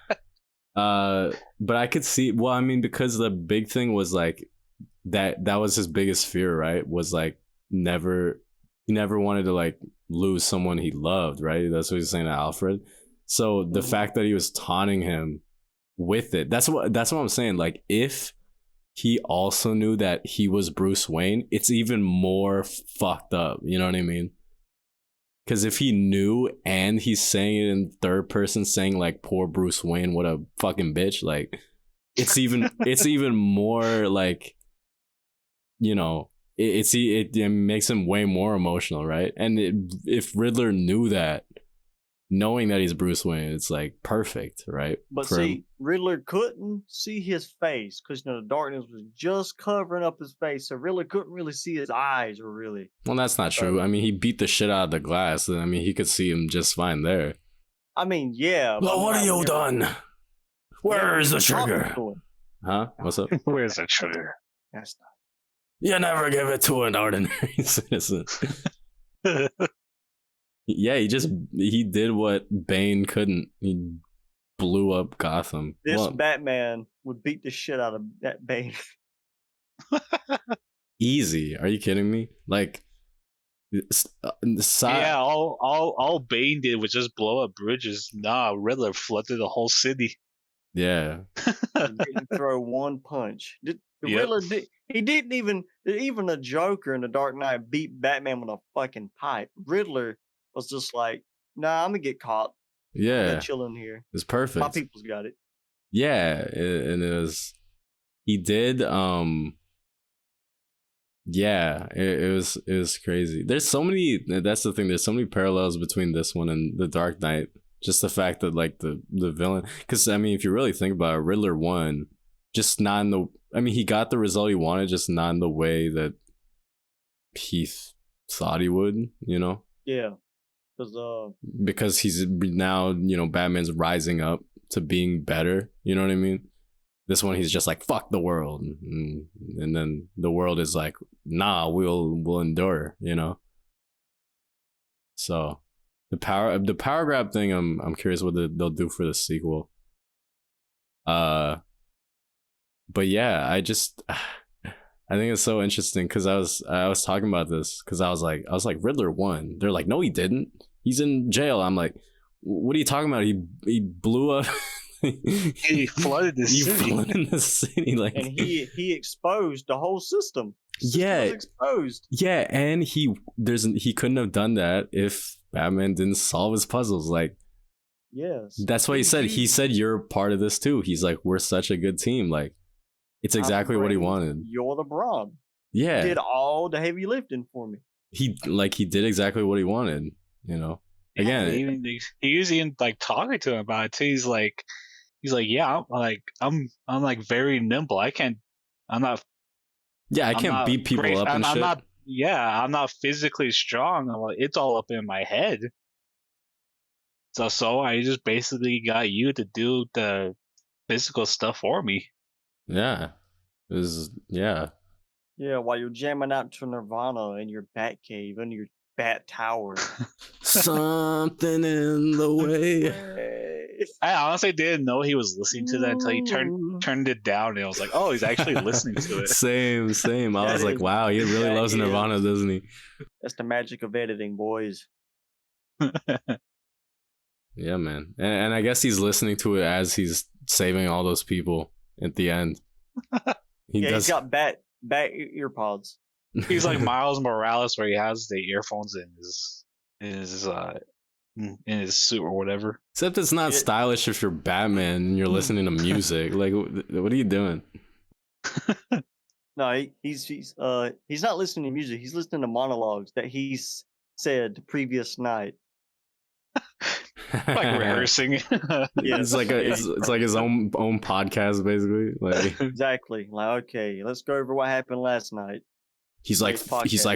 But I could see, well, I mean, because the big thing was like that was his biggest fear, right? Was like he never wanted to like lose someone he loved, right? That's what he's saying to Alfred. So the fact that he was taunting him with it, that's what I'm saying. Like if he also knew that he was Bruce Wayne, it's even more fucked up. You know what I mean? Because if he knew and he's saying it in third person, saying like poor Bruce Wayne, what a fucking bitch, like it's even more like, you know, it makes him way more emotional, right? And if Riddler knew that, knowing that he's Bruce Wayne, it's like perfect, right? But see, Riddler couldn't see his face because the darkness was just covering up his face, so Riddler couldn't really see his eyes, or really. Well, that's not true. I mean, he beat the shit out of the glass, and I mean, he could see him just fine there. I mean, yeah. Well, what have you done? Where is the trigger? Huh? What's up? Where's the trigger? That's not. You never give it to an ordinary citizen. Yeah, he did what Bane couldn't. He blew up Gotham. This Batman would beat the shit out of that Bane. Easy. Are you kidding me? Like, yeah, all Bane did was just blow up bridges. Nah, Riddler flooded the whole city. Yeah. He didn't throw one punch. Riddler he didn't even the Joker in the Dark Knight beat Batman with a fucking pipe. Riddler was just like, nah, I'm gonna get caught. Yeah. I'm chilling here. It's perfect. My people's got it. Yeah, and it was. He did. Yeah, it was crazy. There's so many. That's the thing. There's so many parallels between this one and the Dark Knight. Just the fact that like the villain, because I mean, if you really think about it, Riddler won, just not in the. I mean, he got the result he wanted, just not in the way that he thought he would. You know. Yeah. Because he's now, you know, Batman's rising up to being better. You know what I mean? This one, he's just like, fuck the world, and then the world is like, nah, we'll endure. You know. So, the power grab thing, I'm curious what they'll do for the sequel. But yeah, I think it's so interesting because I was talking about this because I was like Riddler won. They're like, no, he didn't. He's in jail. I'm like, what are you talking about? He blew up. He flooded the city. He flooded the city, like, and he exposed the whole system. Yeah, was exposed. Yeah, and he couldn't have done that if Batman didn't solve his puzzles. Like, yes, that's what he said. He said you're part of this too. He's like, we're such a good team. Like, it's exactly what he wanted. You're the brawn. Yeah, he did all the heavy lifting for me. He did exactly what he wanted. You know, again, he was even like talking to him about it too. He's like, yeah, I'm like very nimble. I'm not beat people great, up and shit. I'm not physically strong. I'm like, it's all up in my head. So I just basically got you to do the physical stuff for me. Yeah. It was, yeah. Yeah, while you're jamming out to Nirvana in your bat cave, in your bat tower. Something in the way. I honestly didn't know he was listening to that until he turned it down, and I was like, oh, he's actually listening to it. Same. I was like, wow, he really loves Nirvana, doesn't he? That's the magic of editing, boys. Yeah, man. And I guess he's listening to it as he's saving all those people at the end. He's got bat earpods. He's like Miles Morales, where he has the earphones in his suit or whatever. Except it's not stylish if you're Batman and you're listening to music. Like, what are you doing? No, he's not listening to music. He's listening to monologues that he's said the previous night. Like rehearsing. Yeah, it's like his own podcast, basically. Like, exactly. Like, okay, let's go over what happened last night. He's like,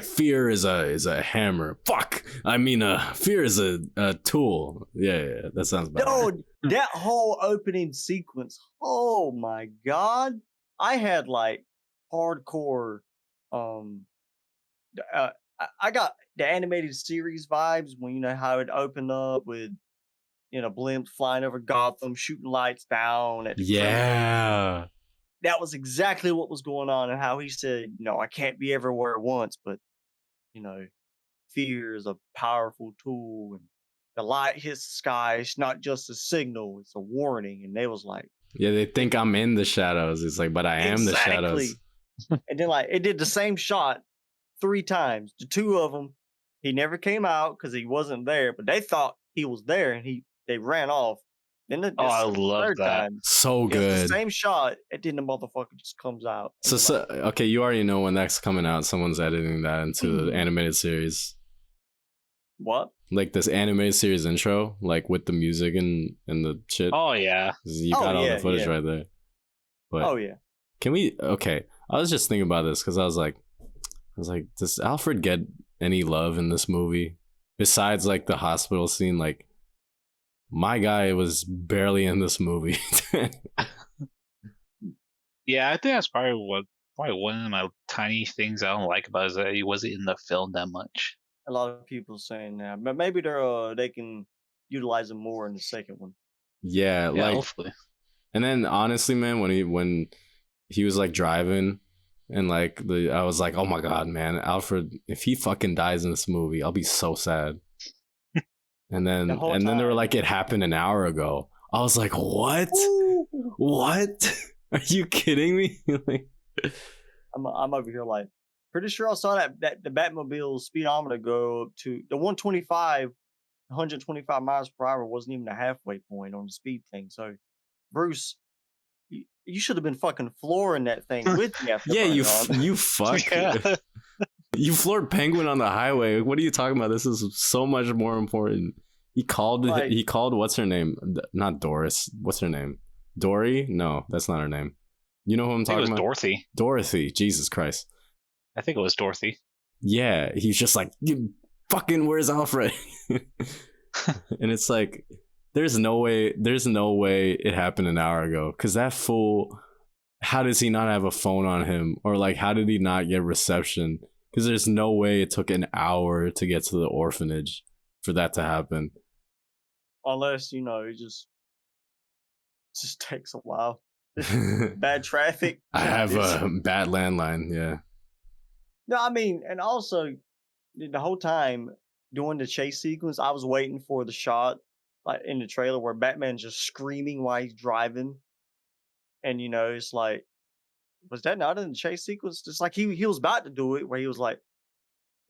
fear is a hammer. Fuck. I mean, fear is a tool. Yeah, that sounds bad. Dude, that whole opening sequence. Oh my god, I had like hardcore. I got the animated series vibes when you know how it opened up with, you know, blimps flying over Gotham, shooting lights down. Yeah. That was exactly what was going on, and how he said, "No, I can't be everywhere at once, but you know, fear is a powerful tool, and the light hits the sky. It's not just a signal; it's a warning." And they was like, "Yeah, they think I'm in the shadows." It's like, but I am the shadows. And then like it did the same shot 3 times. The 2 of them, He never came out because he wasn't there, but they thought he was there and they ran off. Then Oh, I the love third that. time, So it's the good. same shot, and then the motherfucker just comes out. And So, you're like, okay, you already know when that's coming out. Someone's editing that into the animated series. what? Like this animated series intro, like with the music and the shit. Oh yeah. You got all the footage right there. But Oh yeah. can we? Okay, I was just thinking about this because I was like, does Alfred get any love in this movie besides like the hospital scene? Like, my guy was barely in this movie. Yeah, I think that's probably one of my tiny things I don't like about it is that he wasn't in the film that much. A lot of people saying that, but maybe they can utilize him more in the second one. Yeah, Yeah, like, hopefully. and then honestly, man, when he was like driving. And like I was like, oh my god, man, Alfred, if he fucking dies in this movie, I'll be so sad. And then they were like, it happened an hour ago. I was like, what? Ooh. What? Are you kidding me? Like, I'm over here like pretty sure I saw that the Batmobile speedometer go up to the 125 miles per hour wasn't even the halfway point on the speed thing. So Bruce, you should have been fucking flooring that thing with the yeah, you fuck. Yeah. You floored Penguin on the highway. What are you talking about? This is so much more important. He called what's her name? Not Doris. What's her name? Dory? No, that's not her name. You know who I'm talking about? Dorothy. Dorothy. Jesus Christ. I think it was Dorothy. Yeah, he's just like, you fucking, where's Alfred? And it's like, there's no way it happened an hour ago. Because that fool, how does he not have a phone on him? Or like, how did he not get reception? Because there's no way it took an hour to get to the orphanage for that to happen. Unless, it just takes a while. Bad traffic. I have a bad landline, yeah. No, I mean, and also the whole time during the chase sequence, I was waiting for the shot like in the trailer where Batman's just screaming while he's driving. And it's like, was that not in the chase sequence? Just like he was about to do it where he was like,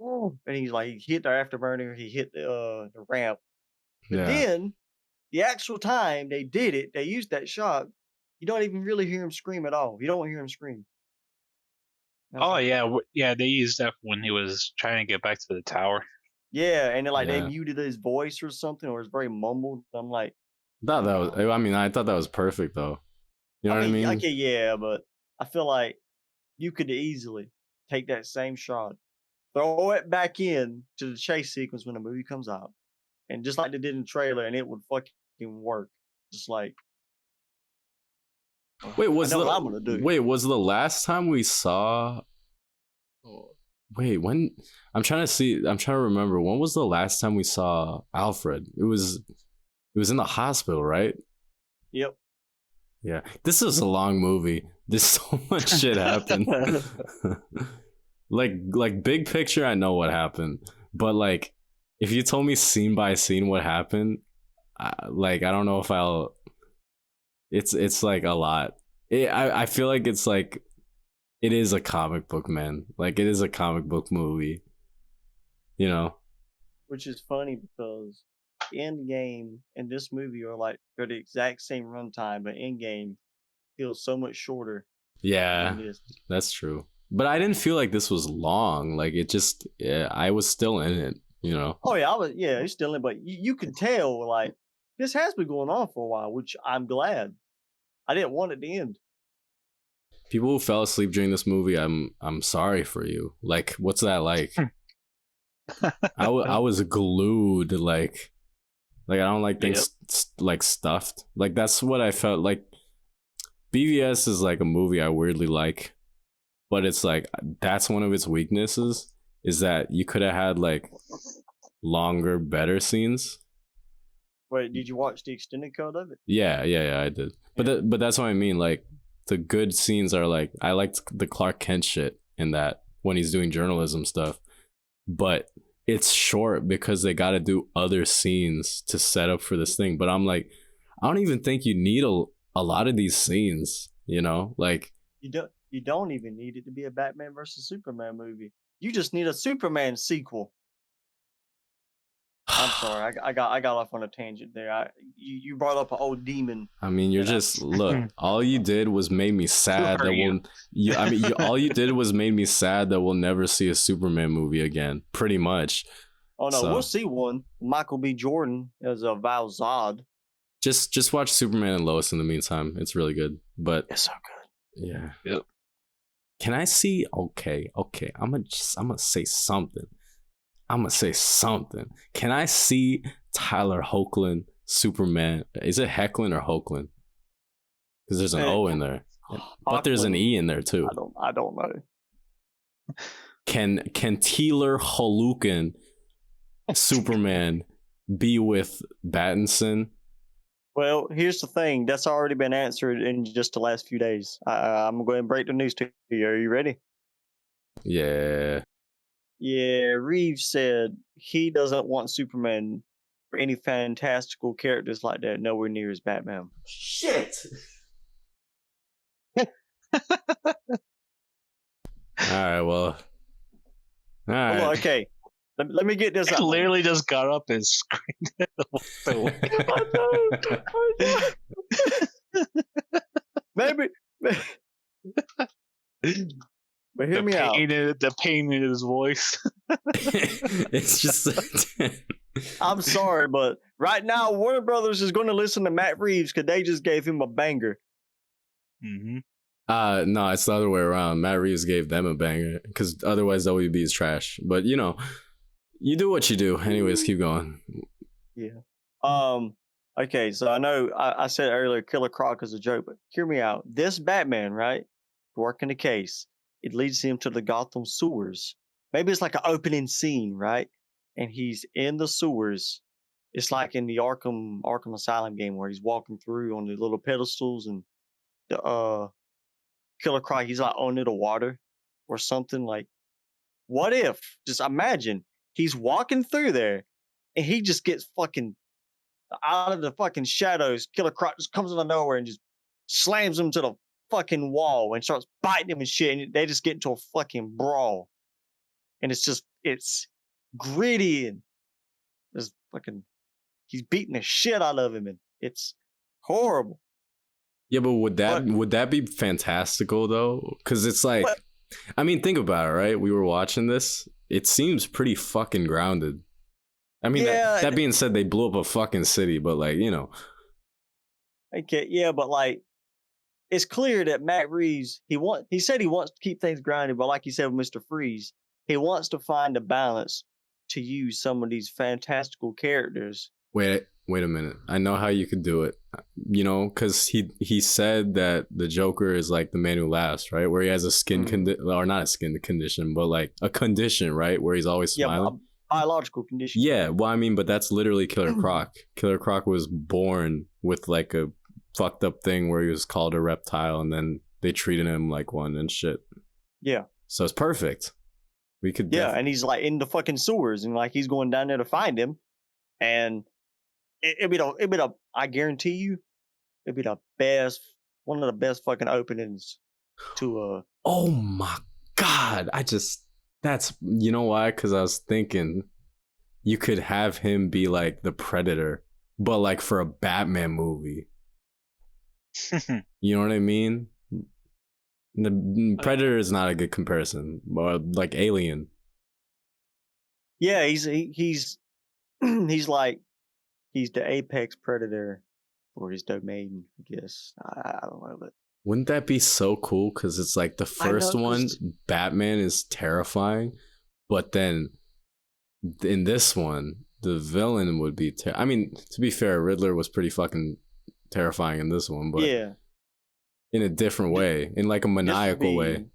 oh, and he's like, he hit the afterburner, he hit the ramp. But then the actual time they did it, they used that shot. You don't even really hear him scream at all. You don't hear him scream. Oh yeah, they used that when he was trying to get back to the tower. Yeah, and then they muted his voice or something, or it's very mumbled. I'm like, I thought that was perfect though. You know what I mean? Okay, yeah, but I feel like you could easily take that same shot, throw it back in to the chase sequence when the movie comes out, and just like they did in the trailer, and it would fucking work. Just like, wait, was what I'm gonna do. Was the last time we saw? Wait, when? I'm trying to remember. When was the last time we saw Alfred? It was in the hospital, right? Yep. Yeah, this is a long movie. There's so much shit happened. like big picture, I know what happened, but like, if you told me scene by scene what happened, I don't know if I'll. It's like a lot. I feel like it's like, it is a comic book, man. Like, it is a comic book movie. Which is funny because Endgame and this movie they're the exact same runtime, but Endgame feels so much shorter. Yeah, that's true. But I didn't feel like this was long. Like, it just, I was still in it. Oh yeah, you're still in, but you could tell like this has been going on for a while, which I'm glad. I didn't want it to end. People who fell asleep during this movie, I'm sorry for you. Like, what's that like? I was glued. Like I don't like things like stuffed. Like, that's what I felt like. BVS is like a movie I weirdly like, but it's like, that's one of its weaknesses, is that you could have had like longer, better scenes. Wait, did you watch the extended cut of it? Yeah, I did. But that's what I mean. Like, the good scenes are like, I liked the Clark Kent shit in that when he's doing journalism stuff, but it's short because they got to do other scenes to set up for this thing. But I'm like, I don't even think you need a lot of these scenes. Like, you don't even need it to be a Batman versus Superman movie. You just need a Superman sequel. I'm sorry, I got off on a tangent there. You brought up an old demon. I mean, you're that I- just look. All you did was made me sad are that you? we'll. All you did was made me sad that we'll never see a Superman movie again. Pretty much. Oh no, So- we'll see one. Michael B. Jordan as a Val Zod. Just watch Superman and Lois in the meantime. It's really good. But It's so good. yeah. Yep. Can I see? Okay. I'm gonna say something. Can I see Tyler Hoechlin Superman? Is it Hecklin or Hoechlin? Because there's an O in there, but there's an E in there too. I don't know. Can Taylor Holukin Superman be with Battinson? Well, here's the thing. That's already been answered in just the last few days. I'm going to break the news to you. Are you ready? Yeah. Yeah, Reeves said he doesn't want Superman or any fantastical characters like that nowhere near his Batman. Shit. All right. Well. All right. Well, okay. Let me get this I out. literally just got up and screamed. Maybe. But hear me out. The pain in his voice. It's just. I'm sorry, but right now Warner Brothers is going to listen to Matt Reeves because they just gave him a banger. Mm-hmm. No, it's the other way around. Matt Reeves gave them a banger because otherwise WB is trash. But you know, you do what you do. Anyways, keep going. Yeah. Okay, so I know I said earlier Killer Croc is a joke, but hear me out. This Batman, right? Working the case, it leads him to the Gotham sewers. Maybe it's like an opening scene, right? And he's in the sewers. It's like in the Arkham Asylum game where he's walking through on the little pedestals and the Killer Croc, he's like under the water or something. Like, what if? Just imagine he's walking through there and he just gets fucking out of the fucking shadows. Killer Croc just comes out of nowhere and just slams him to the fucking wall and starts biting him and shit. And they just get into a fucking brawl. And it's gritty and there's fucking, he's beating the shit out of him and it's horrible. Yeah, but would that be fantastical though? Because it's like, What? I mean, think about it, right? We were watching this. It seems pretty fucking grounded. I mean, Yeah, that being said, they blew up a fucking city, but like, you know. Okay, yeah, but like, it's clear that Matt Reeves, he said he wants to keep things grounded, but like you said with Mr. Freeze, he wants to find a balance to use some of these fantastical characters. Wait a minute. I know how you could do it. You know, because he said that the Joker is like the man who laughs, right? Where he has a skin condition, or not a skin condition, but like a condition, right? Where he's always smiling. Yeah, biological condition. Yeah, well, I mean, but that's literally Killer Croc. Killer Croc was born with like a fucked up thing where he was called a reptile, and then they treated him like one and shit. Yeah. So it's perfect. We could. And he's like in the fucking sewers, and like he's going down there to find him, and it'd be the I guarantee you, it'd be the best, one of the best fucking openings to Oh my god! That's, you know why? Because I was thinking you could have him be like the Predator, but like for a Batman movie. You know what I mean? The Predator is not a good comparison, but like Alien. Yeah, he's like he's the apex predator for his domain, I guess. I don't know, but Wouldn't that be so cool? Because it's like the first one, Batman is terrifying, but then in this one, the villain would be. I mean, to be fair, Riddler was pretty fucking terrifying in this one, but yeah, in a different way, in like a maniacal way.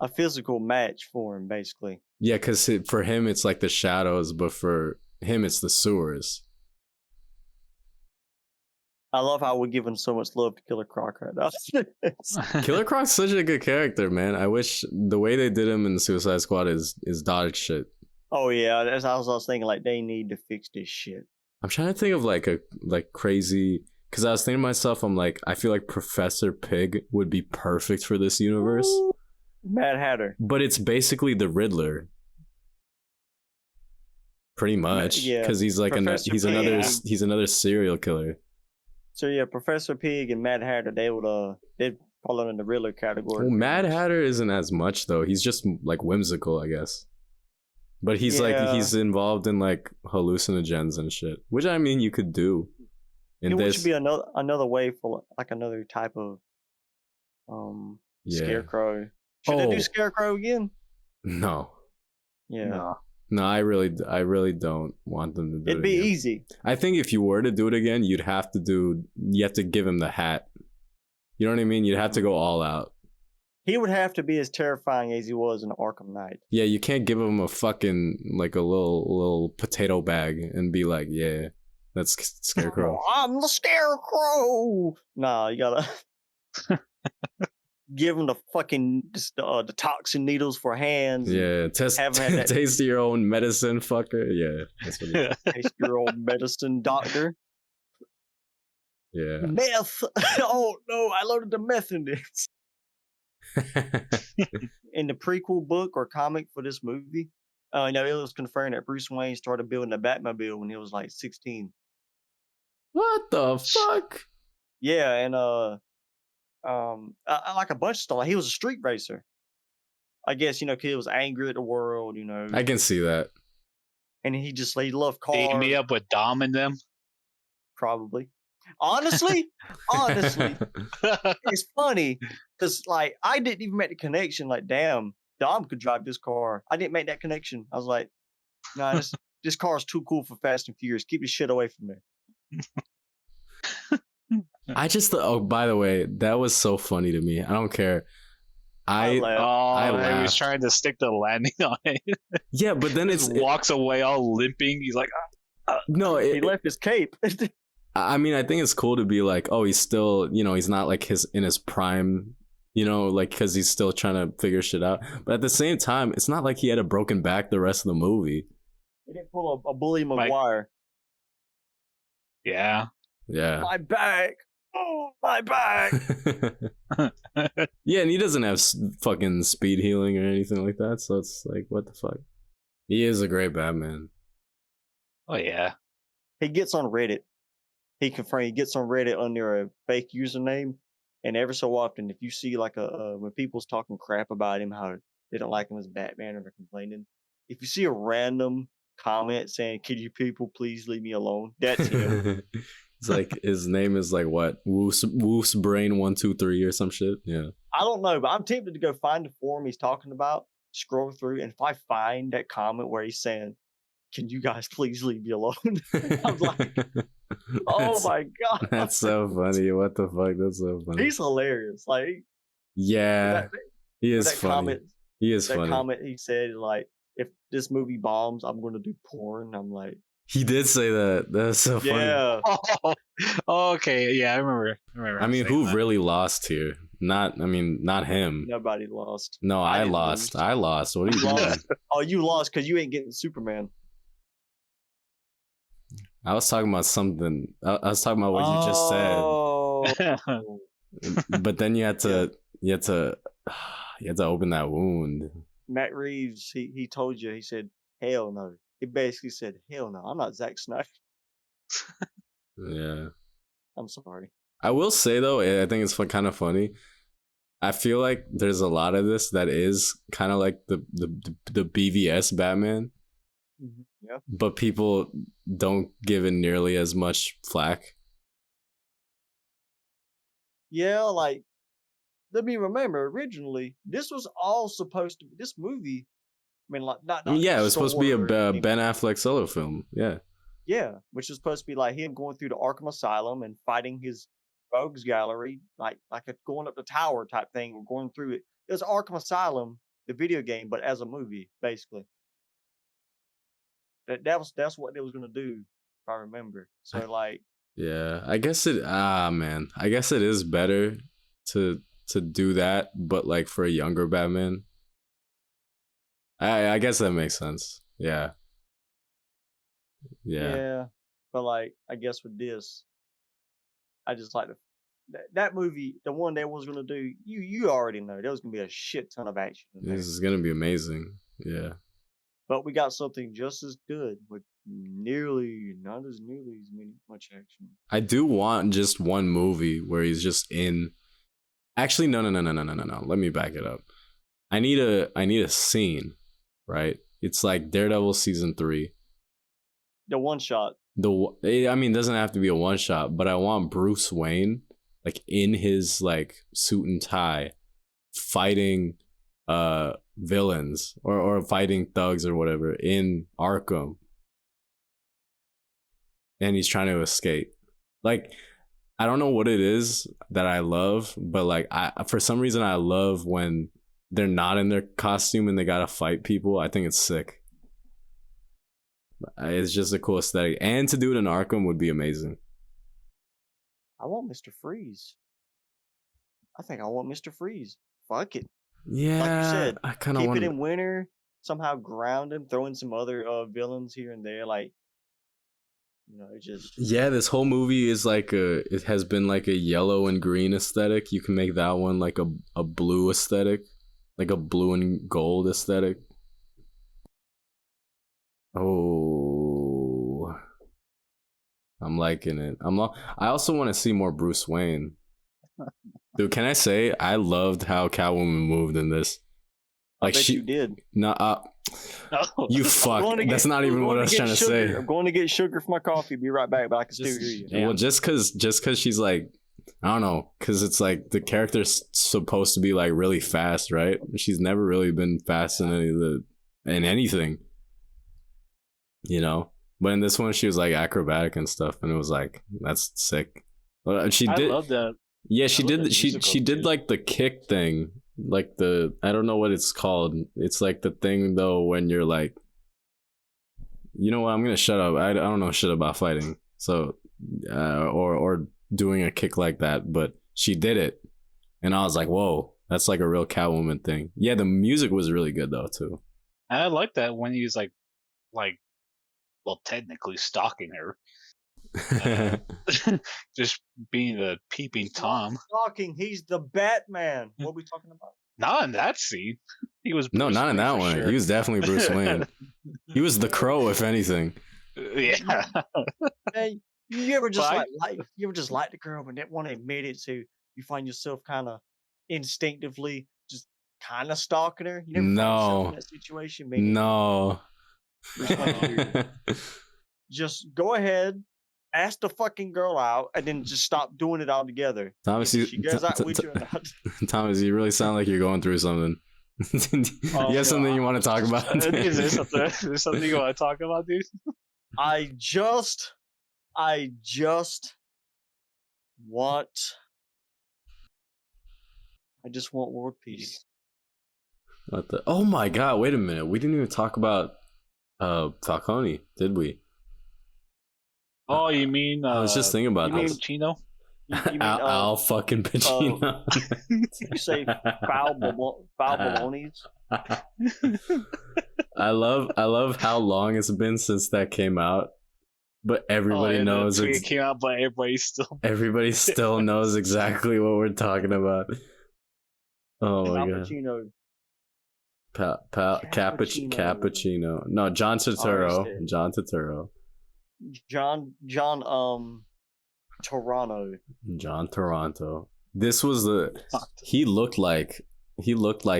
A physical match for him, basically. Yeah, because for him it's like the shadows, but for him it's the sewers. I love how we're giving so much love to Killer Croc right now. Killer Croc's such a good character, man. I wish the way they did him in Suicide Squad is dog shit. Oh yeah, that's how I was thinking. Like they need to fix this shit. I'm trying to think of like a crazy, because I was thinking to myself, I'm like, I feel like Professor Pig would be perfect for this universe. Ooh, Mad Hatter. But it's basically the Riddler. Pretty much, Yeah, because he's like Professor he's another Pig. he's another serial killer. So yeah, Professor Pig and Mad Hatter, they'd fall in the Riddler category. Well, pretty Mad much. Hatter isn't as much though. He's just like whimsical, I guess. But he's like Yeah. he's involved in like hallucinogens and shit, which I mean you could do. In It this, should be another way for like another type of yeah. Scarecrow. Should they Oh. do Scarecrow again? No, Yeah. No. I really don't want them to do It'd it be again. easy. I think if you were to do it again, you have to give him the hat. You know what I mean? You'd have to go all out. He would have to be as terrifying as he was in Arkham Knight. Yeah, you can't give him a fucking like a little potato bag and be like, yeah, that's Scarecrow. I'm the Scarecrow. Nah, you gotta give him the fucking the toxin needles for hands. Yeah, taste your own medicine, fucker. Yeah, that's what it is. Taste your old medicine, doctor. Yeah. Meth. Oh no, I loaded the meth in this. In the prequel book or comic for this movie, it was confirmed that Bruce Wayne started building a Batmobile when he was like 16. What the fuck? Yeah, and like a bunch of stuff. Like, he was a street racer. I guess, kid was angry at the world, I can see that. and he loved cars. Did he meet up with Dom and them? Probably. Honestly, it's funny because like I didn't even make the connection. Like, damn, Dom could drive this car. I didn't make that connection. I was like, nah, this car is too cool for Fast and Furious. Keep this shit away from there. I just oh, by the way, that was so funny to me. I don't care. I He was laughed. trying to stick the landing on it. Yeah, but then He it's walks away all limping. He's like, no. He left his cape. I mean, I think it's cool to be like, oh, he's still, he's not like in his prime, like because he's still trying to figure shit out. But at the same time, it's not like he had a broken back the rest of the movie. He didn't pull a Bully McGuire. yeah. Yeah. My back. Oh, my back. Yeah, and he doesn't have fucking speed healing or anything like that. So it's like, what the fuck? He is a great Batman. Oh yeah. He gets on Reddit. He confirmed he gets on Reddit under a fake username, and every so often, if you see like when people's talking crap about him, how they don't like him as Batman or they're complaining, if you see a random comment saying, "Can you people please leave me alone?" That's him. It's like his name is like what? Woof's Brain 123 or some shit. Yeah. I don't know, but I'm tempted to go find the forum he's talking about, scroll through, and if I find that comment where he's saying, "Can you guys please leave me alone?" I'm like, oh my god, that's so funny. What the fuck? That's so funny. He's hilarious. Like, yeah, he is funny. Comment, he is that funny. comment he said, like, if this movie bombs, I'm going to do porn. I'm like, he did say that. That's so funny. yeah. Oh, okay. Yeah, I remember. I mean, who really lost here? Not him. Nobody lost. No, I didn't lost. lose. I lost. What are you doing? Oh, you lost because you ain't getting Superman. I was talking about something. I was talking about what you just said. Oh. But then you had to open that wound. Matt Reeves, he told you, he said, hell no. He basically said, hell no, I'm not Zack Snyder. Yeah. I'm sorry. I will say though, I think it's kind of funny. I feel like there's a lot of this that is kind of like the BVS Batman, Yeah. but people don't give it nearly as much flack. Yeah, like, let me remember, originally, this was all supposed to be, this movie, I mean, like, not Yeah, it was supposed to be a story, Ben Affleck solo film. Yeah. Yeah, which is supposed to be like him going through the Arkham Asylum and fighting his rogues gallery, like a going up the tower type thing, or going through it. It was Arkham Asylum, the video game, but as a movie, basically. That's what they was gonna do, if I remember. So like, Yeah, I guess I guess it is better to do that, but like for a younger Batman. I guess that makes sense. Yeah. yeah, but like, I guess with this, I just like that movie, the one they was gonna do. You already know there was gonna be a shit ton of action in there. This is gonna be amazing. Yeah. but we got something just as good with not as much action. I do want just one movie where he's just in. Actually, no. Let me back it up. I need a scene, right? It's like Daredevil season 3. The one shot. I mean, it doesn't have to be a one shot, but I want Bruce Wayne like in his like suit and tie, fighting villains or fighting thugs or whatever in Arkham, and he's trying to escape. Like, I don't know what it is that I love, but like for some reason I love when they're not in their costume and they gotta fight people. I think it's sick. It's just a cool aesthetic, and to do it in Arkham would be amazing. I want Mr. Freeze. I think I want Mr. Freeze. Fuck it. Yeah, Like you said, I kind of keep want it in winter. Somehow ground him, throw in some other villains here and there. Like, it just. Yeah, this whole movie is like it has been like a yellow and green aesthetic. You can make that one like a blue aesthetic, like a blue and gold aesthetic. Oh, I'm liking it. I also want to see more Bruce Wayne. Dude, can I say I loved how Catwoman moved in this? Like, I bet you did. No, you fuck. That's not even what I was trying to say. I'm going to get sugar for my coffee. Be right back, but I can still hear you. Well, just cause she's like, I don't know, cause it's like the character's supposed to be like really fast, right? She's never really been fast in anything. But in this one she was like acrobatic and stuff, and it was like, that's sick. I love that. Yeah, she did like the kick thing, like I don't know what it's called. It's like the thing though when you're like, you know what, I'm gonna shut up. I don't know shit about fighting, so or doing a kick like that, but she did it, and I was like, whoa, that's like a real Catwoman thing. Yeah, the music was really good though too. I like that when he was like, well, technically stalking her. Just being a peeping Tom. Stalking, he's the Batman. What are we talking about? Not in that scene. He was Bruce not in Wayne that one. sure. He was definitely Bruce Wayne. He was the Crow, if anything. Yeah. Hey, you ever just like the girl but didn't want to admit it, so you find yourself kind of instinctively just kind of stalking her? You never find yourself in that situation? Maybe No. Just go ahead, ask the fucking girl out, and then just stop doing it altogether. Thomas, Thomas, you really sound like you're going through something. You have something you want to talk about? Is there something you want to talk about, dude? I just want world peace. What the? Oh my god! Wait a minute. We didn't even talk about Falcone, did we? Oh, you mean? I was just thinking about this. Pacino? You mean, Al fucking Pacino. You say foul balonies? I love how long it's been since that came out, but everybody knows it came out, but everybody still knows exactly what we're talking about. Oh my god. Cappuccino. No, John Turturro. John Toronto. This was he looked like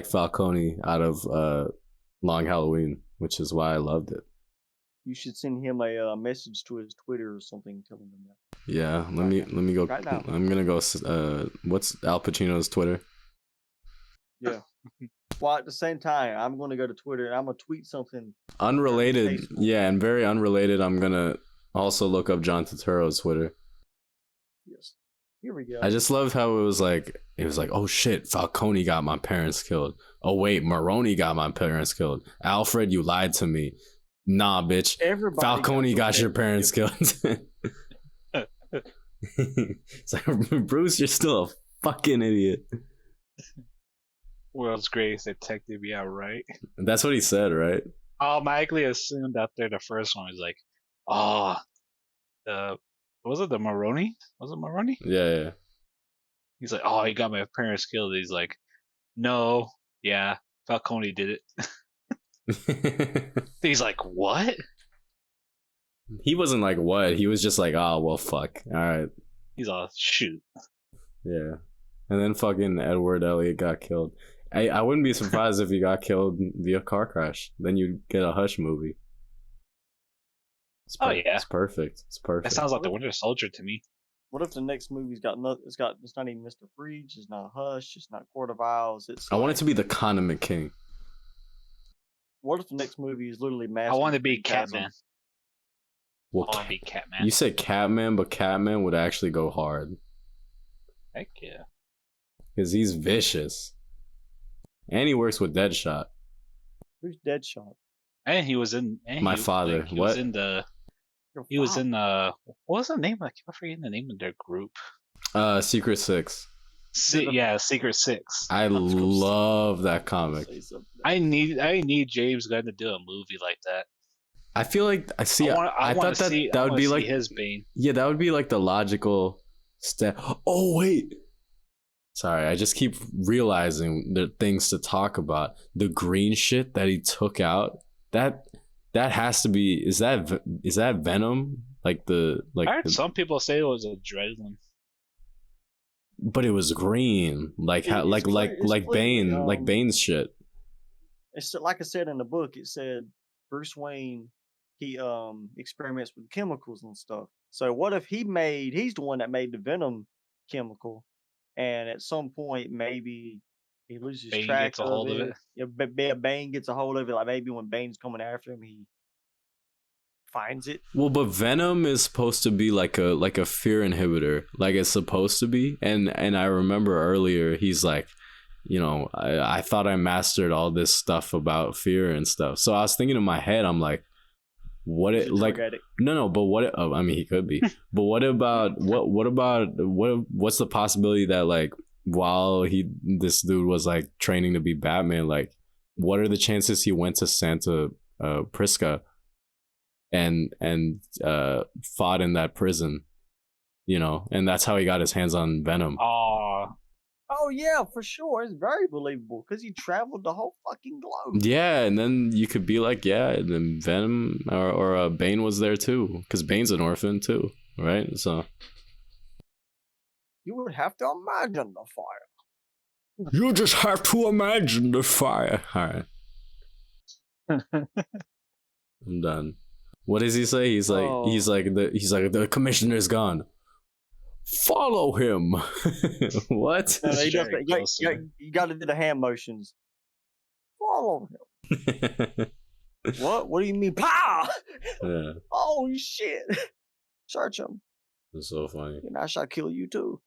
Falcone out of Long Halloween, which is why I loved it. You should send him a message to his Twitter or something telling him that. Yeah, let me go. Right now. I'm gonna go. What's Al Pacino's Twitter? Yeah. Well, at the same time, I'm going to go to Twitter and I'm going to tweet something unrelated. Yeah, and very unrelated. I'm gonna also look up John Turturro's Twitter. Yes. Here we go. I just loved how it was like, oh shit, Falcone got my parents killed. Oh wait, Maroni got my parents killed. Alfred, you lied to me. Nah, bitch. Everybody Falcone got your parents killed. It's like, Bruce, you're still a fucking idiot. World's greatest detective, yeah, right? That's what he said, right? I automatically assumed after the first one was like, was it the Maroni? Was it Maroni? Yeah. He's like, he got my parents killed. He's like, no, yeah, Falcone did it. He's like, what? He wasn't like, what? He was just like, oh, well, fuck. All right. He's all, shoot. Yeah. And then fucking Edward Elliot got killed. I wouldn't be surprised if he got killed via car crash. Then you get a Hush movie. Oh, yeah. It's perfect. It's perfect. That sounds like the Winter Soldier to me. What if the next movie's got no? It's not even Mr. Freeze. It's not Hush. It's not Court of Owls. It's. I want it to be the Condiment King. What if the next movie is literally Master? I want to be Catman. Well, I want to be Catman. you said Catman, but Catman would actually go hard. Heck yeah. Because he's vicious. And he works with Deadshot. Who's Deadshot? And he was in. My father. He What? was in the. He was in the. What was the name? I keep forgetting the name of their group. Secret Six. Yeah, Secret Six. I love that comic. I need James Gunn to do a movie like that. I feel like I thought that would be like his Bane. Yeah, that would be like the logical step. Oh wait. Sorry, I just keep realizing the things to talk about. The green shit that he took out. That has to be. Is that Venom? I heard some people say it was adrenaline. But it was green, like Bane, like Bane's shit. It's like I said in the book. It said Bruce Wayne, he experiments with chemicals and stuff. So what if he's the one that made the Venom chemical, and at some point maybe he loses Bane track gets a hold of it. Yeah, Bane gets a hold of it. Like maybe when Bane's coming after him, he finds it. Well, but Venom is supposed to be like a fear inhibitor, like it's supposed to be. And I remember earlier he's like, you know, I thought I mastered all this stuff about fear and stuff. So I was thinking in my head, I'm like, what it like? No, but what? I mean, he could be. But what about what's the possibility that like while this dude was like training to be Batman, like what are the chances he went to Santa Prisca and fought in that prison, you know, and that's how he got his hands on Venom. Oh yeah, for sure. It's very believable because he traveled the whole fucking globe. Yeah, and then you could be like, yeah, and then Venom or Bane was there too, because Bane's an orphan too, right? So you would have to imagine the fire. You just have to imagine the fire. All right, I'm done. What does he say? He's like, the commissioner's gone. Follow him. What? No, you got to do the hand motions. Follow him. What? What do you mean? Pow! Yeah. Oh shit! Search him. It's so funny. And I shall kill you too.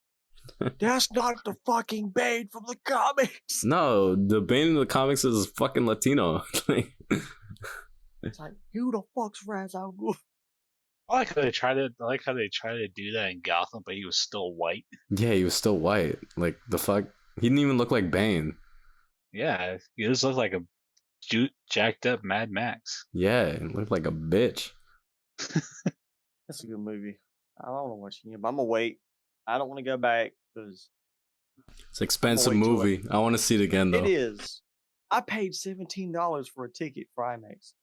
That's not the fucking Bane from the comics. No, the Bane in the comics is fucking Latino. It's like, who the fuck's Ra's al Ghul? I like how they try to do that in Gotham, but he was still white. Yeah, he was still white. Like the fuck, he didn't even look like Bane. Yeah, he just looked like a jacked up Mad Max. Yeah, he looked like a bitch. That's a good movie. I don't want to watch it, but I'm gonna wait. I don't want to go back because it's an expensive movie. I want to see it again though. It is. I paid $17 for a ticket for IMAX.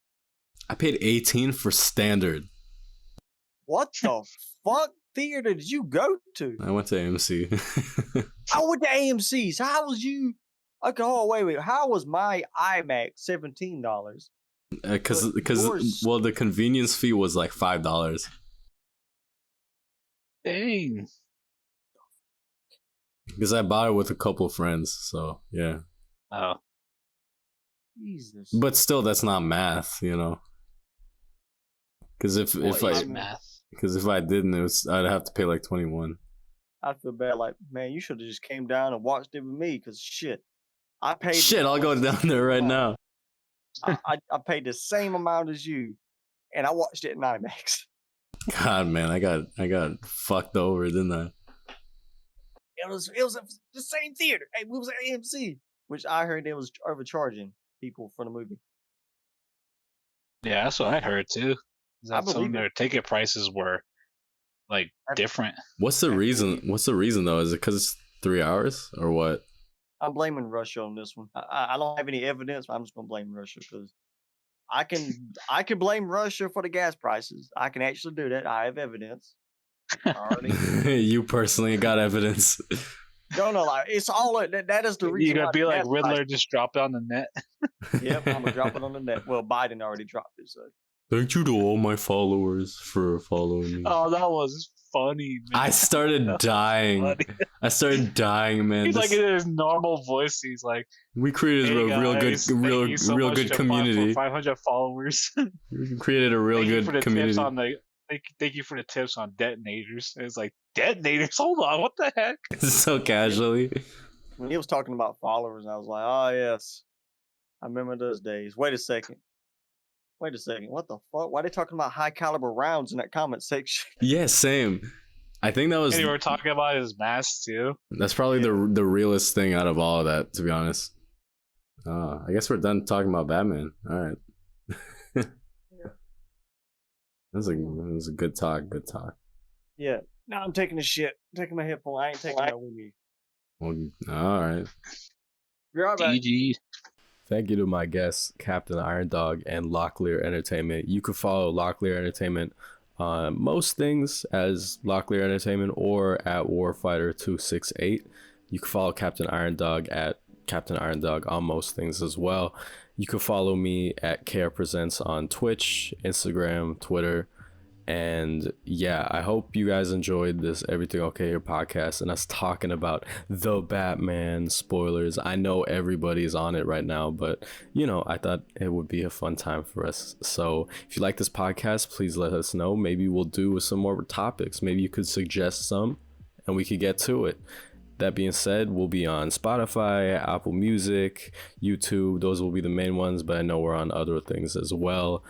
I paid $18 for standard. What the fuck theater did you go to? I went to AMC. I went to AMC. So how was you? Okay, hold on, wait. How was my IMAX $17? Because the convenience fee was like $5. Dang. Because I bought it with a couple friends, so yeah. Oh. Jesus. But still, that's not math, you know. Because if I didn't, I'd have to pay like $21. I feel bad. Like, man, you should have just came down and watched it with me. Because shit, I paid. Shit, I'll go down there right now. I paid the same amount as you, and I watched it in IMAX. God, man, I got fucked over, didn't I? It was the same theater. It was at AMC, which I heard they was overcharging people for the movie. Yeah, that's what I heard too. I Some of their ticket prices were like different. What's the reason? What's the reason though? Is it because it's 3 hours or what? I'm blaming Russia on this one. I don't have any evidence, but I'm just gonna blame Russia because I can blame Russia for the gas prices. I can actually do that. I have evidence. Already. You personally got evidence. No, like it's all that is the reason. You're gonna be like Riddler, prices. just drop it on the net. Yep, I'm gonna drop it on the net. Well, Biden already dropped it, so. Thank you to all my followers for following me. Oh, that was funny, man. I started dying. Man. He's like in his normal voice. He's like, we created hey a guys, real good community. 500 followers. We created a real good community. Thank you for the tips on detonators. And it's like, detonators? Hold on, what the heck? So casually. When he was talking about followers, I was like, oh yes, I remember those days. Wait a second. What the fuck? Why are they talking about high caliber rounds in that comment section? Yeah, same. I think that was. And you were talking about his mask too. That's probably the realest thing out of all of that, to be honest. I guess we're done talking about Batman. All right. Yeah. That was a good talk. Yeah. Now I'm taking a shit. I'm taking my headphone. I ain't taking that with me. Well, all right. Be right back. GG. Thank you to my guests, Captain Iron Dog and Locklear Entertainment. You can follow Locklear Entertainment on most things as Locklear Entertainment or at Warfighter268. You can follow Captain Iron Dog at Captain Iron Dog on most things as well. You can follow me at Care Presents on Twitch, Instagram, Twitter. And yeah, I hope you guys enjoyed this Everything Okay Here podcast and us talking about the Batman spoilers. I know everybody's on it right now, but you know, I thought it would be a fun time for us. So if you like this podcast, please let us know. Maybe we'll do some more topics. Maybe you could suggest some and we could get to it. That being said, we'll be on Spotify, Apple Music, YouTube. Those will be the main ones, but I know we're on other things as well.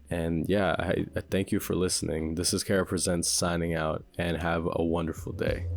And yeah, I thank you for listening. This is Kara Presents signing out, and have a wonderful day.